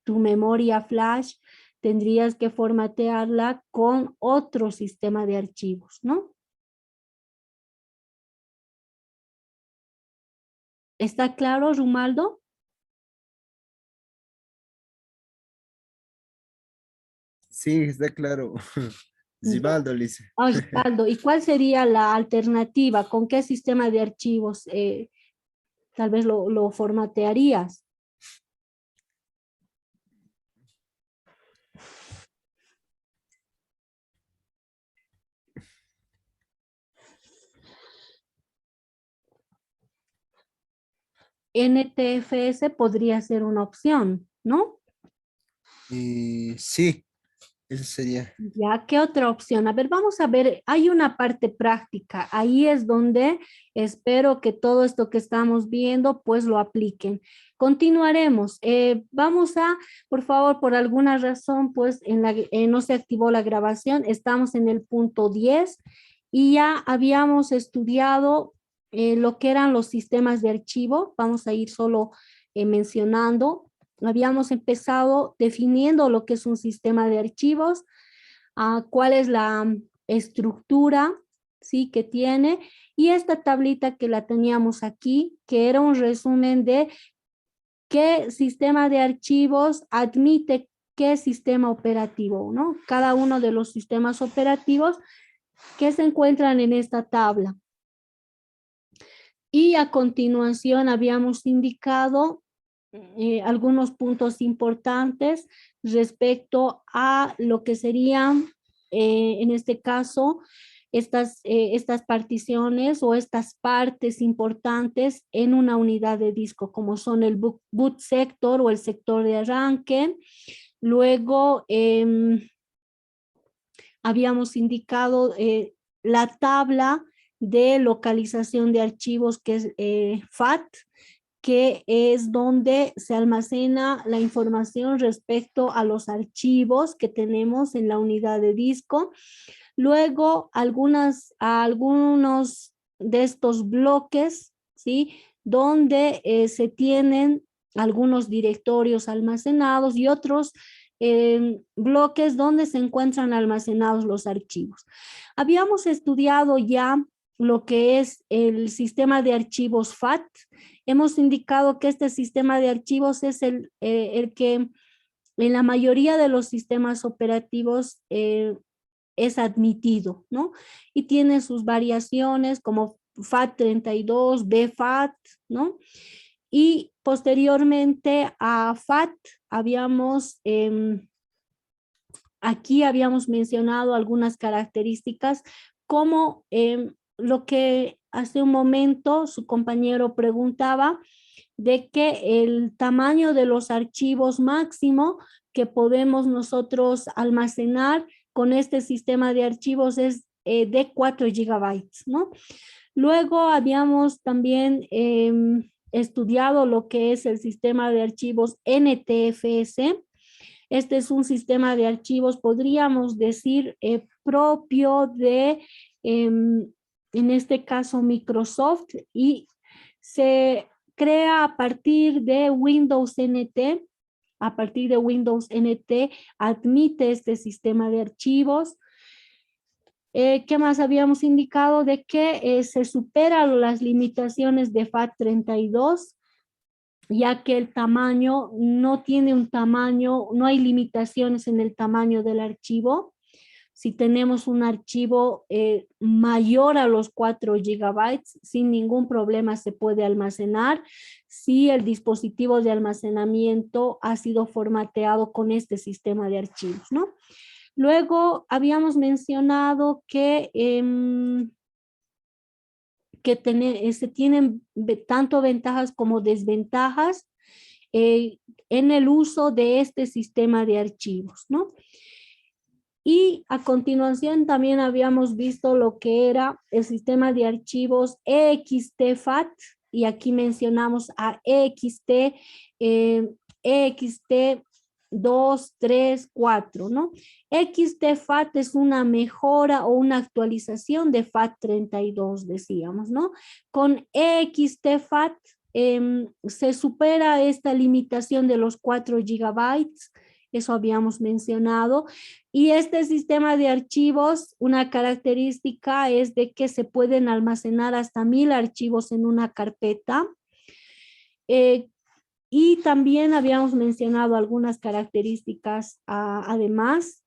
memoria flash, tendrías que formatearla con otro sistema de archivos, ¿no? ¿Está claro, Rumaldo? Sí, está claro. Ya. Zibaldo, Lice. Osvaldo, ¿y cuál sería la alternativa? ¿Con qué sistema de archivos tal vez lo formatearías? NTFS podría ser una opción, ¿no? Y sí, eso sería. Ya, ¿qué otra opción? A ver, vamos a ver, hay una parte práctica. Ahí es donde espero que todo esto que estamos viendo, pues lo apliquen. Continuaremos. Vamos a, por favor, por alguna razón, pues no se activó la grabación. Estamos en el punto 10 y ya habíamos estudiado lo que eran los sistemas de archivo. Vamos a ir solo mencionando. Habíamos empezado definiendo lo que es un sistema de archivos, cuál es la estructura, ¿sí? Que tiene, y esta tablita que la teníamos aquí, que era un resumen de qué sistema de archivos admite qué sistema operativo, ¿no? Cada uno de los sistemas operativos que se encuentran en esta tabla. Y a continuación habíamos indicado algunos puntos importantes respecto a lo que serían, en este caso, estas particiones o estas partes importantes en una unidad de disco, como son el boot sector o el sector de arranque. Luego habíamos indicado la tabla de localización de archivos, que es FAT, que es donde se almacena la información respecto a los archivos que tenemos en la unidad de disco. Luego, algunos de estos bloques, ¿sí? Donde se tienen algunos directorios almacenados y otros bloques donde se encuentran almacenados los archivos. Habíamos estudiado ya lo que es el sistema de archivos FAT. Hemos indicado que este sistema de archivos es el que en la mayoría de los sistemas operativos es admitido, ¿no? Y tiene sus variaciones como FAT32, BFAT, ¿no? Y posteriormente a FAT aquí habíamos mencionado algunas características como lo que hace un momento su compañero preguntaba de que el tamaño de los archivos máximo que podemos nosotros almacenar con este sistema de archivos es de 4 gigabytes, ¿no? Luego habíamos también estudiado lo que es el sistema de archivos NTFS. Este es un sistema de archivos, podríamos decir, propio de, en este caso, Microsoft, y se crea a partir de Windows NT. A partir de Windows NT admite este sistema de archivos. ¿Qué más habíamos indicado? De que se superan las limitaciones de FAT32, ya que el tamaño no tiene un tamaño, no hay limitaciones en el tamaño del archivo. Si tenemos un archivo mayor a los 4 gigabytes, sin ningún problema se puede almacenar si el dispositivo de almacenamiento ha sido formateado con este sistema de archivos, ¿no? Luego habíamos mencionado que se tienen tanto ventajas como desventajas en el uso de este sistema de archivos, ¿no? Y a continuación también habíamos visto lo que era el sistema de archivos EXT-FAT, y aquí mencionamos a EXT, EXT 2, 3, 4, ¿no? XT-FAT es una mejora o una actualización de FAT32, decíamos, ¿no? Con EXT-FAT se supera esta limitación de los 4 gigabytes, eso habíamos mencionado, y este sistema de archivos, una característica es de que se pueden almacenar hasta 1000 archivos en una carpeta. Y también habíamos mencionado algunas características además.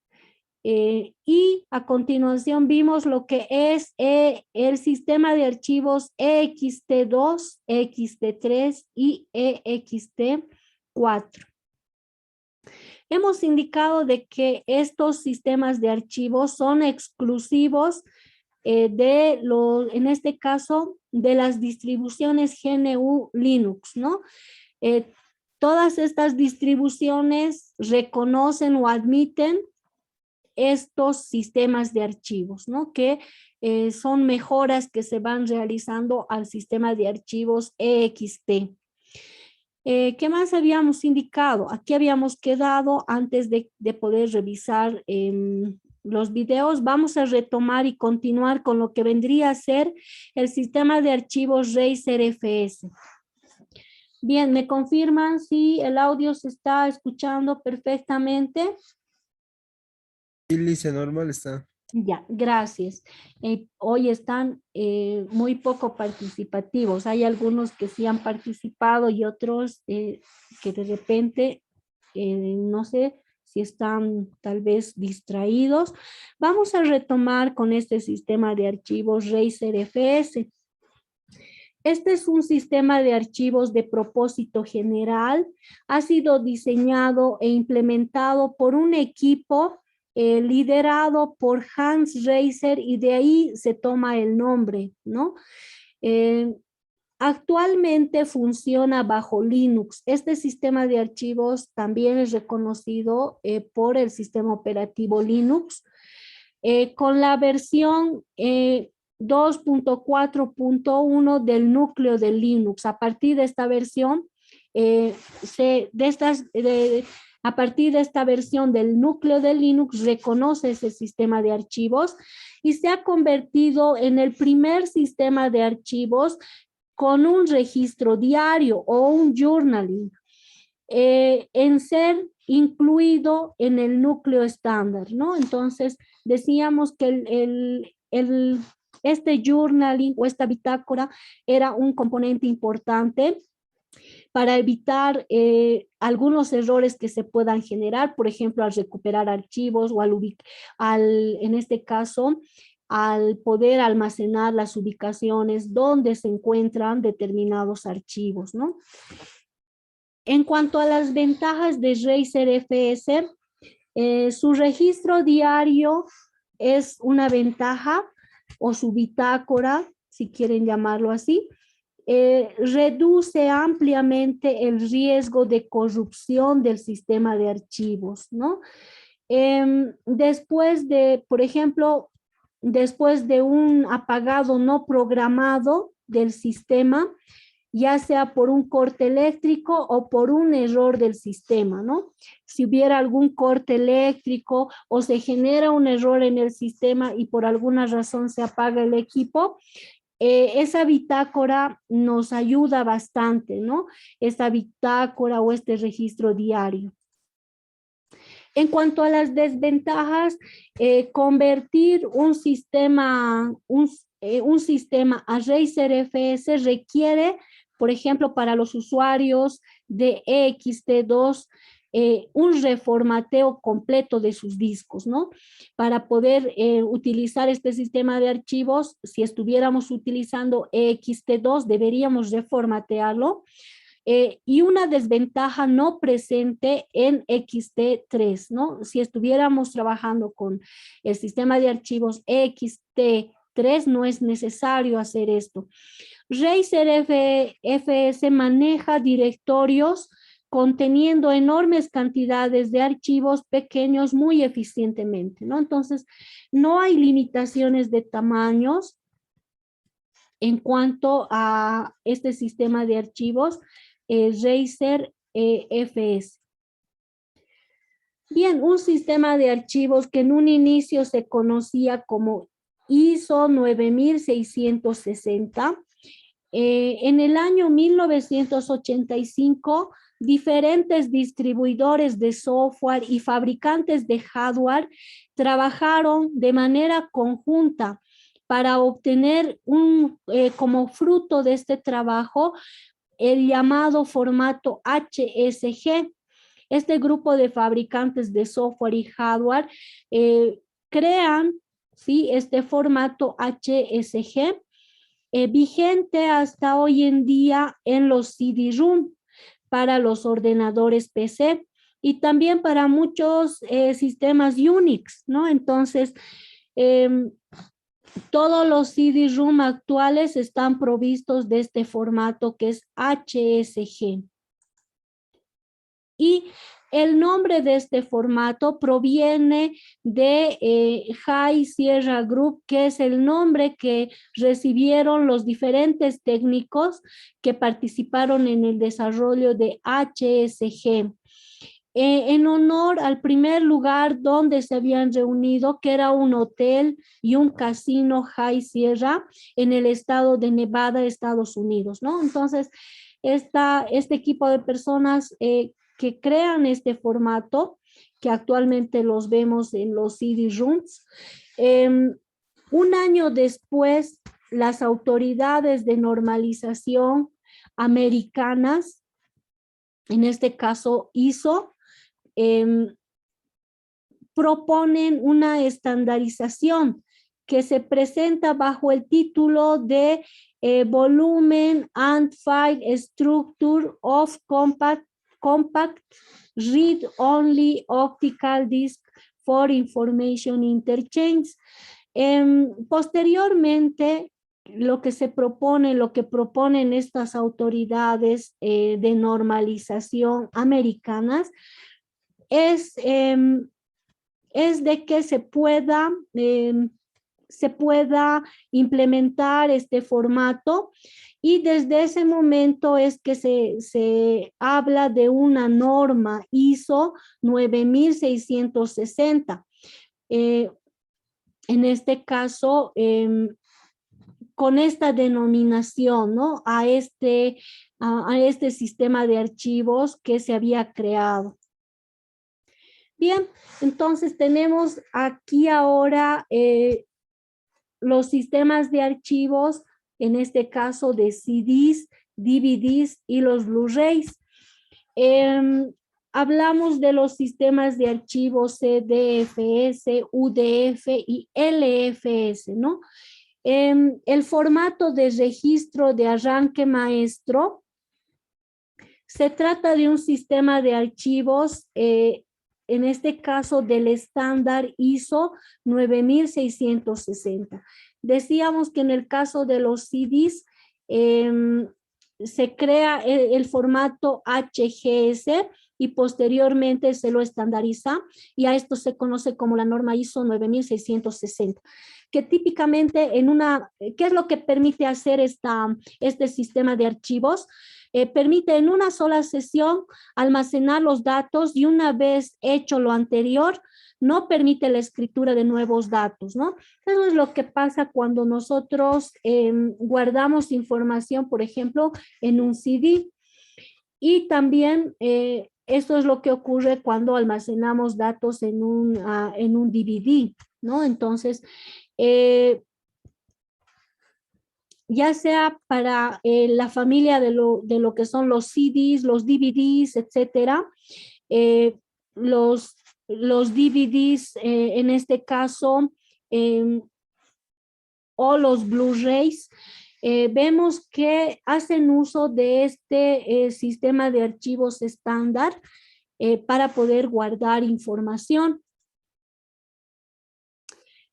Y a continuación vimos lo que es el sistema de archivos EXT2, EXT3 y EXT4. Hemos indicado de que estos sistemas de archivos son exclusivos en este caso, de las distribuciones GNU Linux, ¿no? Todas estas distribuciones reconocen o admiten estos sistemas de archivos, ¿no? Que son mejoras que se van realizando al sistema de archivos EXT. ¿Qué más habíamos indicado? Aquí habíamos quedado antes de poder revisar los videos. Vamos a retomar y continuar con lo que vendría a ser el sistema de archivos Razer FS. Bien, ¿me confirman si el audio se está escuchando perfectamente? Sí, Lisa, normal está. Ya, gracias. Hoy están muy poco participativos. Hay algunos que sí han participado y otros que de repente, no sé si están tal vez distraídos. Vamos a retomar con este sistema de archivos Razer FS. Este es un sistema de archivos de propósito general. Ha sido diseñado e implementado por un equipo liderado por Hans Razer, y de ahí se toma el nombre, ¿no? Actualmente funciona bajo Linux. Este sistema de archivos también es reconocido por el sistema operativo Linux, con la versión 2.4.1 del núcleo de Linux. A partir de esta versión, a partir de esta versión del núcleo de Linux, reconoce ese sistema de archivos y se ha convertido en el primer sistema de archivos con un registro diario o un journaling en ser incluido en el núcleo estándar, ¿no? Entonces, decíamos que este journaling o esta bitácora era un componente importante para evitar algunos errores que se puedan generar, por ejemplo, al recuperar archivos o en este caso, al poder almacenar las ubicaciones donde se encuentran determinados archivos, ¿no? En cuanto a las ventajas de Razer FS, su registro diario es una ventaja, o su bitácora. si quieren llamarlo así, reduce ampliamente el riesgo de corrupción del sistema de archivos, ¿no? Después de, por ejemplo, después de un apagado no programado del sistema, ya sea por un corte eléctrico o por un error del sistema, ¿no? Si hubiera algún corte eléctrico o se genera un error en el sistema y por alguna razón se apaga el equipo, esa bitácora nos ayuda bastante, ¿no? Esta bitácora o este registro diario. En cuanto a las desventajas, convertir un sistema a Razer FS requiere, por ejemplo, para los usuarios de EXT2, un reformateo completo de sus discos, ¿no? Para poder utilizar este sistema de archivos, si estuviéramos utilizando EXT2, deberíamos reformatearlo. Y una desventaja no presente en XT3, ¿no? Si estuviéramos trabajando con el sistema de archivos XT3, no es necesario hacer esto. Razer FS maneja directorios conteniendo enormes cantidades de archivos pequeños muy eficientemente, ¿no? Entonces, no hay limitaciones de tamaños en cuanto a este sistema de archivos Razer FS. Bien, un sistema de archivos que en un inicio se conocía como ISO 9660. En el año 1985, diferentes distribuidores de software y fabricantes de hardware trabajaron de manera conjunta para obtener como fruto de este trabajo el llamado formato HSG. Este grupo de fabricantes de software y hardware crean, ¿sí?, este formato HSG vigente hasta hoy en día en los CD-ROM para los ordenadores PC y también para muchos sistemas Unix, ¿no? Entonces, todos los CD-ROM actuales están provistos de este formato que es HSG. Y el nombre de este formato proviene de High Sierra Group, que es el nombre que recibieron los diferentes técnicos que participaron en el desarrollo de HSG. En honor al primer lugar donde se habían reunido, que era un hotel y un casino High Sierra en el estado de Nevada, Estados Unidos, ¿no? Entonces, este equipo de personas que crean este formato, que actualmente los vemos en los CD-ROMs, un año después, las autoridades de normalización americanas, en este caso ISO, proponen una estandarización que se presenta bajo el título de Volumen and File Structure of Compact Read-Only Optical Disk for Information Interchange. Posteriormente, lo que proponen estas autoridades de normalización americanas es de que se pueda implementar este formato, y desde ese momento es que se habla de una norma ISO 9660. En este caso, con esta denominación, ¿no?, a este sistema de archivos que se había creado. Bien, entonces tenemos aquí ahora los sistemas de archivos, en este caso de CDs, DVDs y los Blu-rays. Hablamos de los sistemas de archivos CDFS, UDF y LFS, ¿no? El formato de registro de arranque maestro se trata de un sistema de archivos en este caso del estándar ISO 9660. decíamos que en el caso de los CDs, se crea el formato HGS y posteriormente se lo estandariza, y a esto se conoce como la norma ISO 9660, que típicamente ¿qué es lo que permite hacer este sistema de archivos? Permite en una sola sesión almacenar los datos, y una vez hecho lo anterior, no permite la escritura de nuevos datos, ¿no? Eso es lo que pasa cuando nosotros guardamos información, por ejemplo, en un CD. Y también esto es lo que ocurre cuando almacenamos datos en un DVD, ¿no? Entonces, ya sea para la familia de lo que son los CDs, los DVDs, etcétera, los DVDs en este caso, o los Blu-rays, vemos que hacen uso de este sistema de archivos estándar para poder guardar información.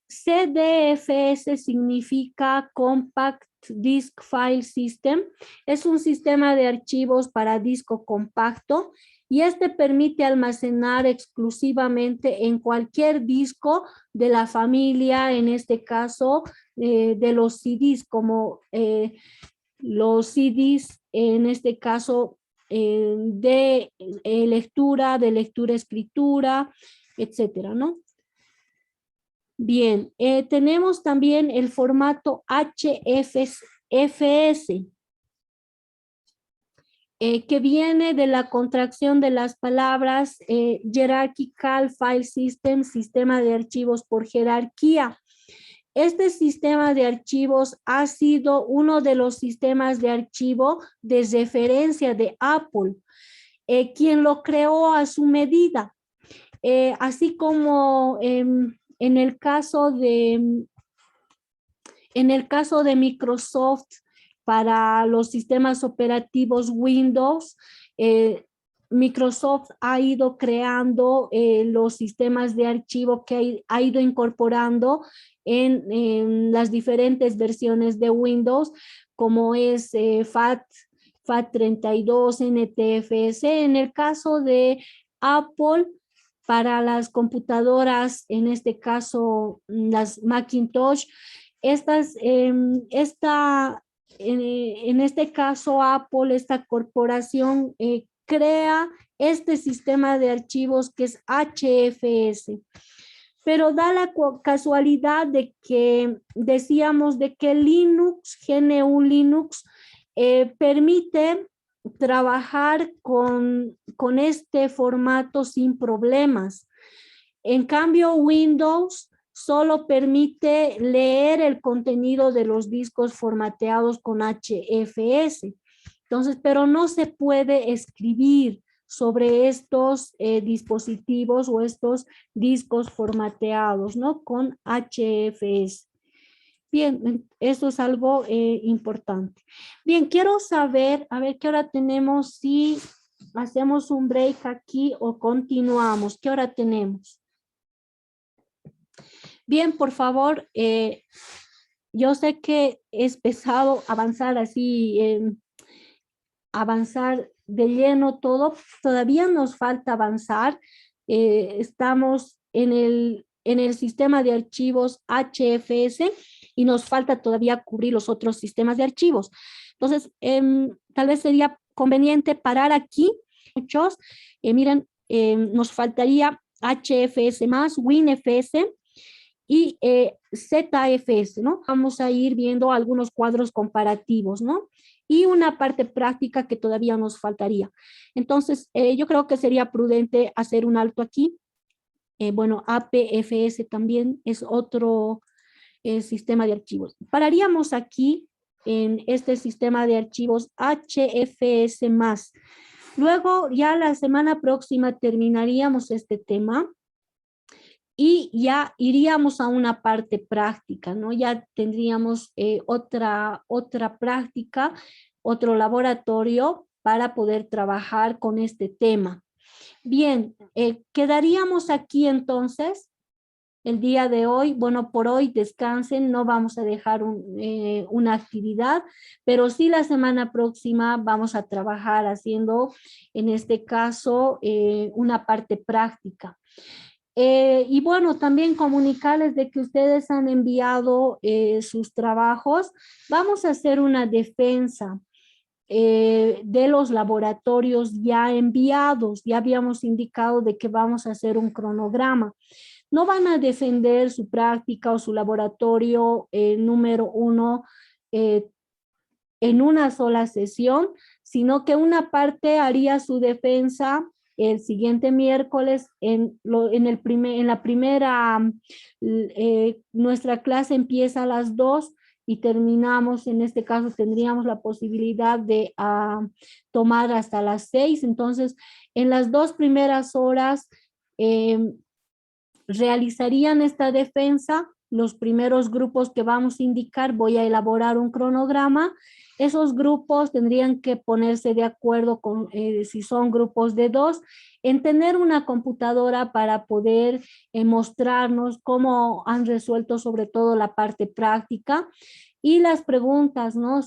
CDFS significa Compact Disk File System. Es un sistema de archivos para disco compacto, y este permite almacenar exclusivamente en cualquier disco de la familia, en este caso de los CDs, como los CDs en este caso de lectura, escritura, etcétera, ¿no? Bien, tenemos también el formato HFS, que viene de la contracción de las palabras Hierarchical File System, sistema de archivos por jerarquía. Este sistema de archivos ha sido uno de los sistemas de archivo de referencia de Apple, quien lo creó a su medida, así como en el caso de Microsoft para los sistemas operativos Windows. Microsoft ha ido creando los sistemas de archivo que ha ido incorporando en las diferentes versiones de Windows, como es FAT32, NTFS. En el caso de Apple, para las computadoras, en este caso las Macintosh, en este caso Apple, esta corporación crea este sistema de archivos que es HFS. Pero da la casualidad de que decíamos de que Linux, GNU Linux, permite trabajar con este formato sin problemas. En cambio, Windows solo permite leer el contenido de los discos formateados con HFS. Entonces, pero no se puede escribir sobre estos dispositivos o estos discos formateados, ¿no? Con HFS. Bien, eso es algo importante. Bien, quiero saber, a ver qué hora tenemos, si hacemos un break aquí o continuamos. ¿Qué hora tenemos? Bien, por favor, yo sé que es pesado avanzar así, avanzar de lleno todo. Todavía nos falta avanzar. Estamos en el sistema de archivos HFS y nos falta todavía cubrir los otros sistemas de archivos. Entonces, tal vez sería conveniente parar aquí. Muchos, miren, nos faltaría HFS más, WinFS y ZFS, ¿no? Vamos a ir viendo algunos cuadros comparativos, ¿no? Y una parte práctica que todavía nos faltaría. Entonces, yo creo que sería prudente hacer un alto aquí. Bueno, APFS también es otro sistema de archivos. Pararíamos aquí en este sistema de archivos HFS más. Luego, ya la semana próxima terminaríamos este tema y ya iríamos a una parte práctica, ¿no? Ya tendríamos otra práctica, otro laboratorio para poder trabajar con este tema. Bien, quedaríamos aquí entonces. el día de hoy, bueno, por hoy descansen, no vamos a dejar una actividad, pero sí la semana próxima vamos a trabajar haciendo, en este caso, una parte práctica. Y bueno, también comunicarles de que ustedes han enviado sus trabajos. Vamos a hacer una defensa de los laboratorios ya enviados. Ya habíamos indicado de que vamos a hacer un cronograma. No van a defender su práctica o su laboratorio número 1 en una sola sesión, sino que una parte haría su defensa el siguiente miércoles en la primera, nuestra clase empieza a las 2 y terminamos, en este caso tendríamos la posibilidad de tomar hasta las 6. Entonces, en las 2 primeras horas realizarían esta defensa. Los primeros grupos que vamos a indicar, voy a elaborar un cronograma. Esos grupos tendrían que ponerse de acuerdo con, si son grupos de 2, en tener una computadora para poder mostrarnos cómo han resuelto sobre todo la parte práctica. Y las preguntas, ¿no?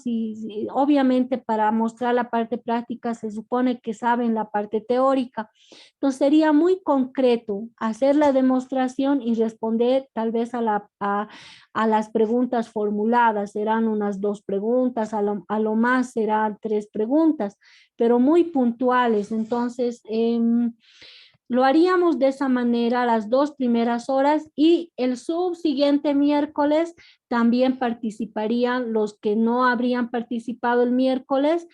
Obviamente para mostrar la parte práctica se supone que saben la parte teórica. Entonces sería muy concreto hacer la demostración y responder tal vez a las preguntas formuladas. Serán unas 2 preguntas, a lo más serán 3 preguntas, pero muy puntuales. Entonces, lo haríamos de esa manera las 2 primeras horas y el subsiguiente miércoles también participarían los que no habrían participado el miércoles.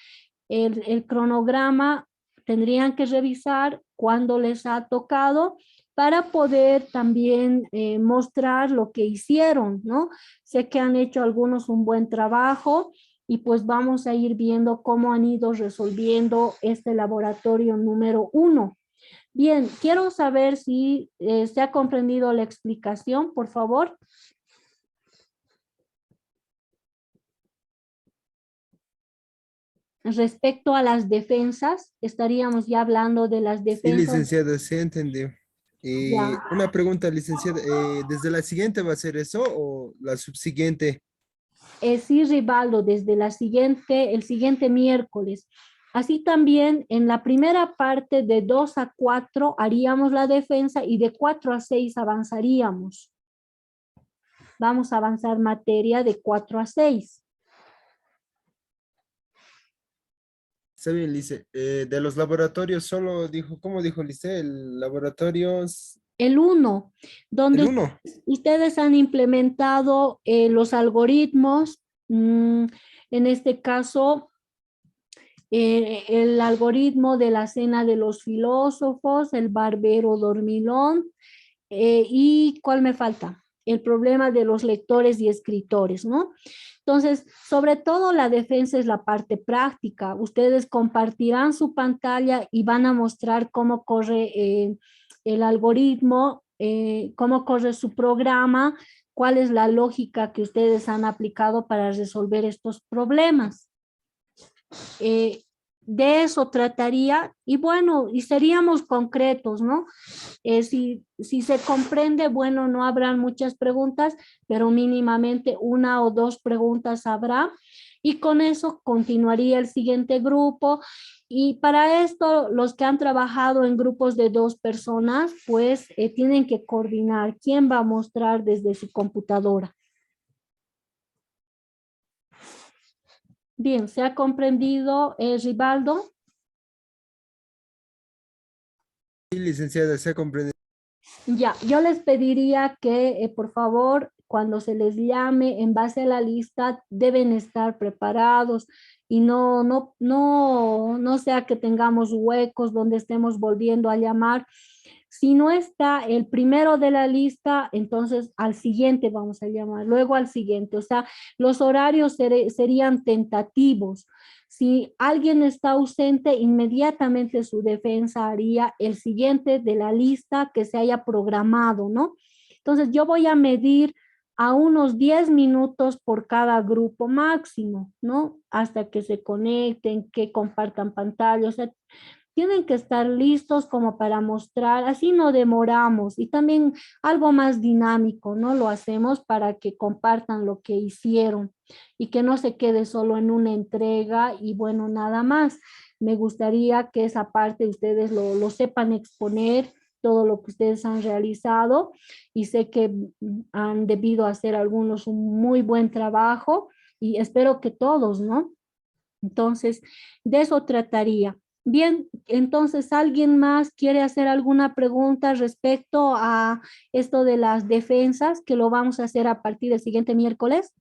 El cronograma tendrían que revisar cuándo les ha tocado para poder también mostrar lo que hicieron, ¿no? Sé que han hecho algunos un buen trabajo y pues vamos a ir viendo cómo han ido resolviendo este laboratorio número 1. Bien, quiero saber si se ha comprendido la explicación, por favor. Respecto a las defensas, estaríamos ya hablando de las Sí, defensas. licenciado, sí entendió. Y Ya. una pregunta, licenciado, ¿desde la siguiente va a ser eso o la subsiguiente? Sí, Rivaldo, desde el siguiente miércoles. Así también en la primera parte de 2 a 4 haríamos la defensa y de 4 a 6 avanzaríamos. Vamos a avanzar materia de 4 a 6. Está bien, Lice. De los laboratorios solo dijo, ¿cómo dijo Lice? El laboratorios, El 1, el donde uno. ustedes han implementado los algoritmos, en este caso, el algoritmo de la cena de los filósofos, el barbero dormilón, y ¿cuál me falta? El problema de los lectores y escritores, ¿no? Entonces, sobre todo la defensa es la parte práctica. Ustedes compartirán su pantalla y van a mostrar cómo corre el algoritmo, cómo corre su programa, cuál es la lógica que ustedes han aplicado para resolver estos problemas. De eso trataría y bueno, y seríamos concretos, ¿no? Si se comprende, bueno, no habrán muchas preguntas, pero mínimamente 1 o 2 preguntas habrá y con eso continuaría el siguiente grupo. Y para esto, los que han trabajado en grupos de 2 personas, pues tienen que coordinar quién va a mostrar desde su computadora. Bien, ¿se ha comprendido, Rivaldo? Sí, licenciada, se ha comprendido. Ya, yo les pediría que, por favor, cuando se les llame en base a la lista, deben estar preparados y no sea que tengamos huecos donde estemos volviendo a llamar. Si no está el primero de la lista, entonces al siguiente vamos a llamar, luego al siguiente. O sea, los horarios serían tentativos. Si alguien está ausente, inmediatamente su defensa haría el siguiente de la lista que se haya programado, ¿no? Entonces yo voy a medir a unos 10 minutos por cada grupo máximo, ¿no? Hasta que se conecten, que compartan pantalla. O sea, tienen que estar listos como para mostrar, así no demoramos y también algo más dinámico, ¿no? Lo hacemos para que compartan lo que hicieron y que no se quede solo en una entrega y bueno, nada más. Me gustaría que esa parte ustedes lo sepan exponer, todo lo que ustedes han realizado y sé que han debido hacer algunos un muy buen trabajo y espero que todos, ¿no? Entonces, de eso trataría. Bien, entonces, ¿alguien más quiere hacer alguna pregunta respecto a esto de las defensas que lo vamos a hacer a partir del siguiente miércoles?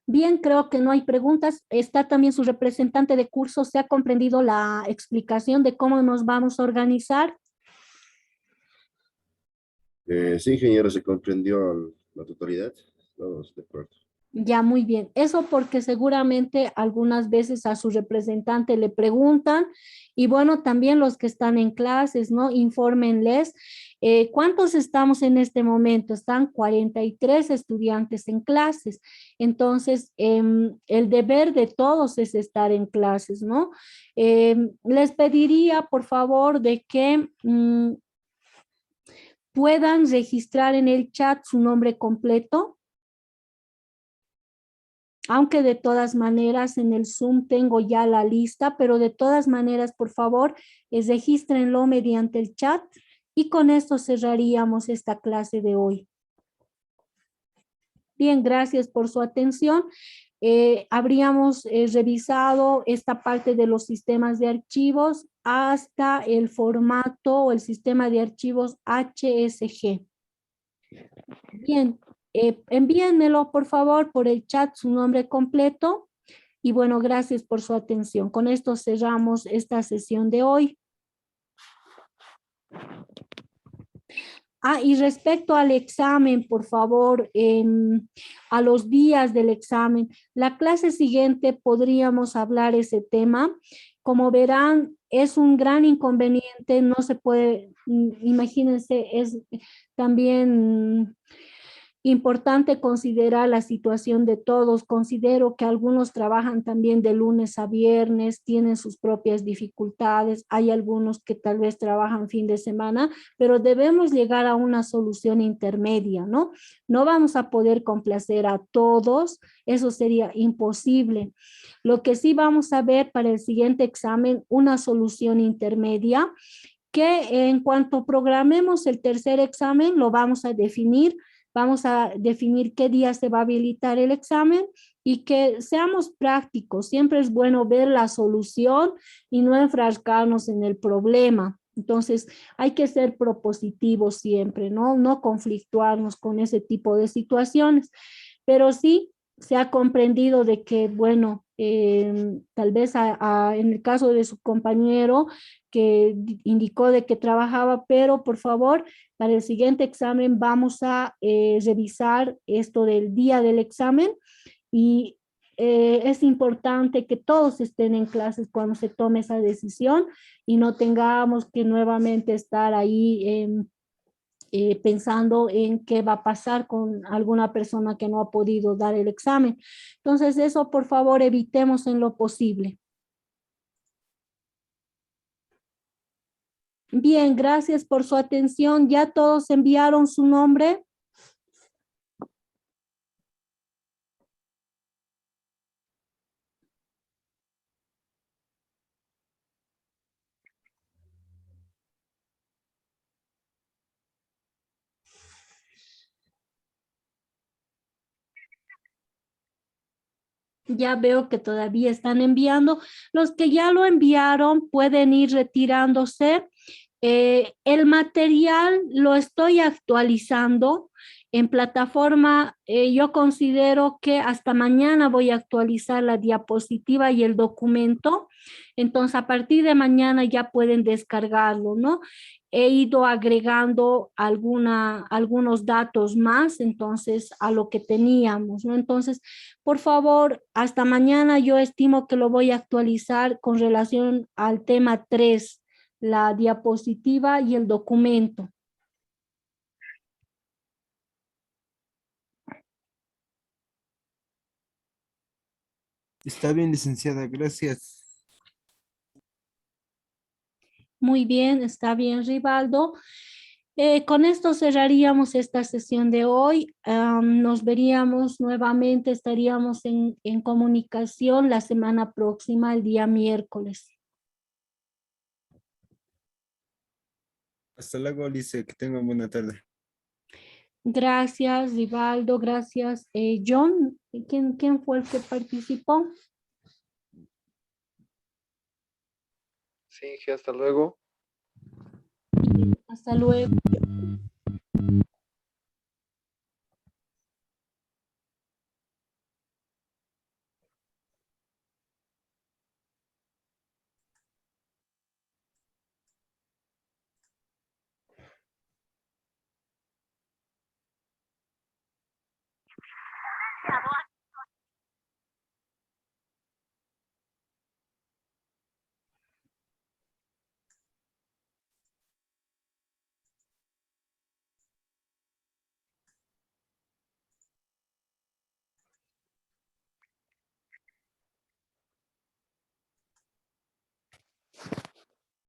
Bien, creo que no hay preguntas. Está también su representante de curso. ¿Se ha comprendido la explicación de cómo nos vamos a organizar? Sí, ingeniero, se comprendió la totalidad. Todos de acuerdo. Ya, muy bien. Eso porque seguramente algunas veces a su representante le preguntan y bueno, también los que están en clases, ¿no? Infórmenles. ¿Cuántos estamos en este momento? Están 43 estudiantes en clases. Entonces, el deber de todos es estar en clases, ¿no? Les pediría, por favor, de que puedan registrar en el chat su nombre completo, aunque de todas maneras en el Zoom tengo ya la lista, pero de todas maneras, por favor, regístrenlo mediante el chat y con esto cerraríamos esta clase de hoy. Bien, gracias por su atención. Habríamos revisado esta parte de los sistemas de archivos hasta el formato o el sistema de archivos HSG. Bien, envíenmelo por favor por el chat su nombre completo y bueno, gracias por su atención. Con esto cerramos esta sesión de hoy. Y respecto al examen, por favor, a los días del examen, la clase siguiente podríamos hablar ese tema. Como verán, es un gran inconveniente, no se puede, imagínense, es también importante considerar la situación de todos. Considero que algunos trabajan también de lunes a viernes, tienen sus propias dificultades. Hay algunos que tal vez trabajan fin de semana, pero debemos llegar a una solución intermedia, ¿no? No vamos a poder complacer a todos, eso sería imposible. Lo que sí vamos a ver para el siguiente examen, una solución intermedia que en cuanto programemos el tercer examen, lo vamos a definir qué día se va a habilitar el examen y que seamos prácticos. Siempre es bueno ver la solución y no enfrascarnos en el problema. Entonces, hay que ser propositivos siempre, ¿no? No conflictuarnos con ese tipo de situaciones. Pero sí se ha comprendido de que, bueno, tal vez en el caso de su compañero que indicó de que trabajaba, pero por favor, para el siguiente examen vamos a revisar esto del día del examen y es importante que todos estén en clases cuando se tome esa decisión y no tengamos que nuevamente estar ahí pensando en qué va a pasar con alguna persona que no ha podido dar el examen. Entonces, eso por favor evitemos en lo posible. Bien, gracias por su atención. ¿Ya todos enviaron su nombre? Ya veo que todavía están enviando. Los que ya lo enviaron pueden ir retirándose. El material lo estoy actualizando en plataforma. Yo considero que hasta mañana voy a actualizar la diapositiva y el documento. Entonces, a partir de mañana ya pueden descargarlo, ¿no? He ido agregando algunos datos más, entonces, a lo que teníamos, ¿no? Entonces, por favor, hasta mañana yo estimo que lo voy a actualizar con relación al tema 3, la diapositiva y el documento. Está bien, licenciada, gracias. Muy bien, está bien, Rivaldo. Con esto cerraríamos esta sesión de hoy. Nos veríamos nuevamente, estaríamos en comunicación la semana próxima, el día miércoles. Hasta luego, Lice, que tengan buena tarde. Gracias, Rivaldo, gracias. John, ¿quién fue el que participó? Sí, hasta luego. Hasta luego.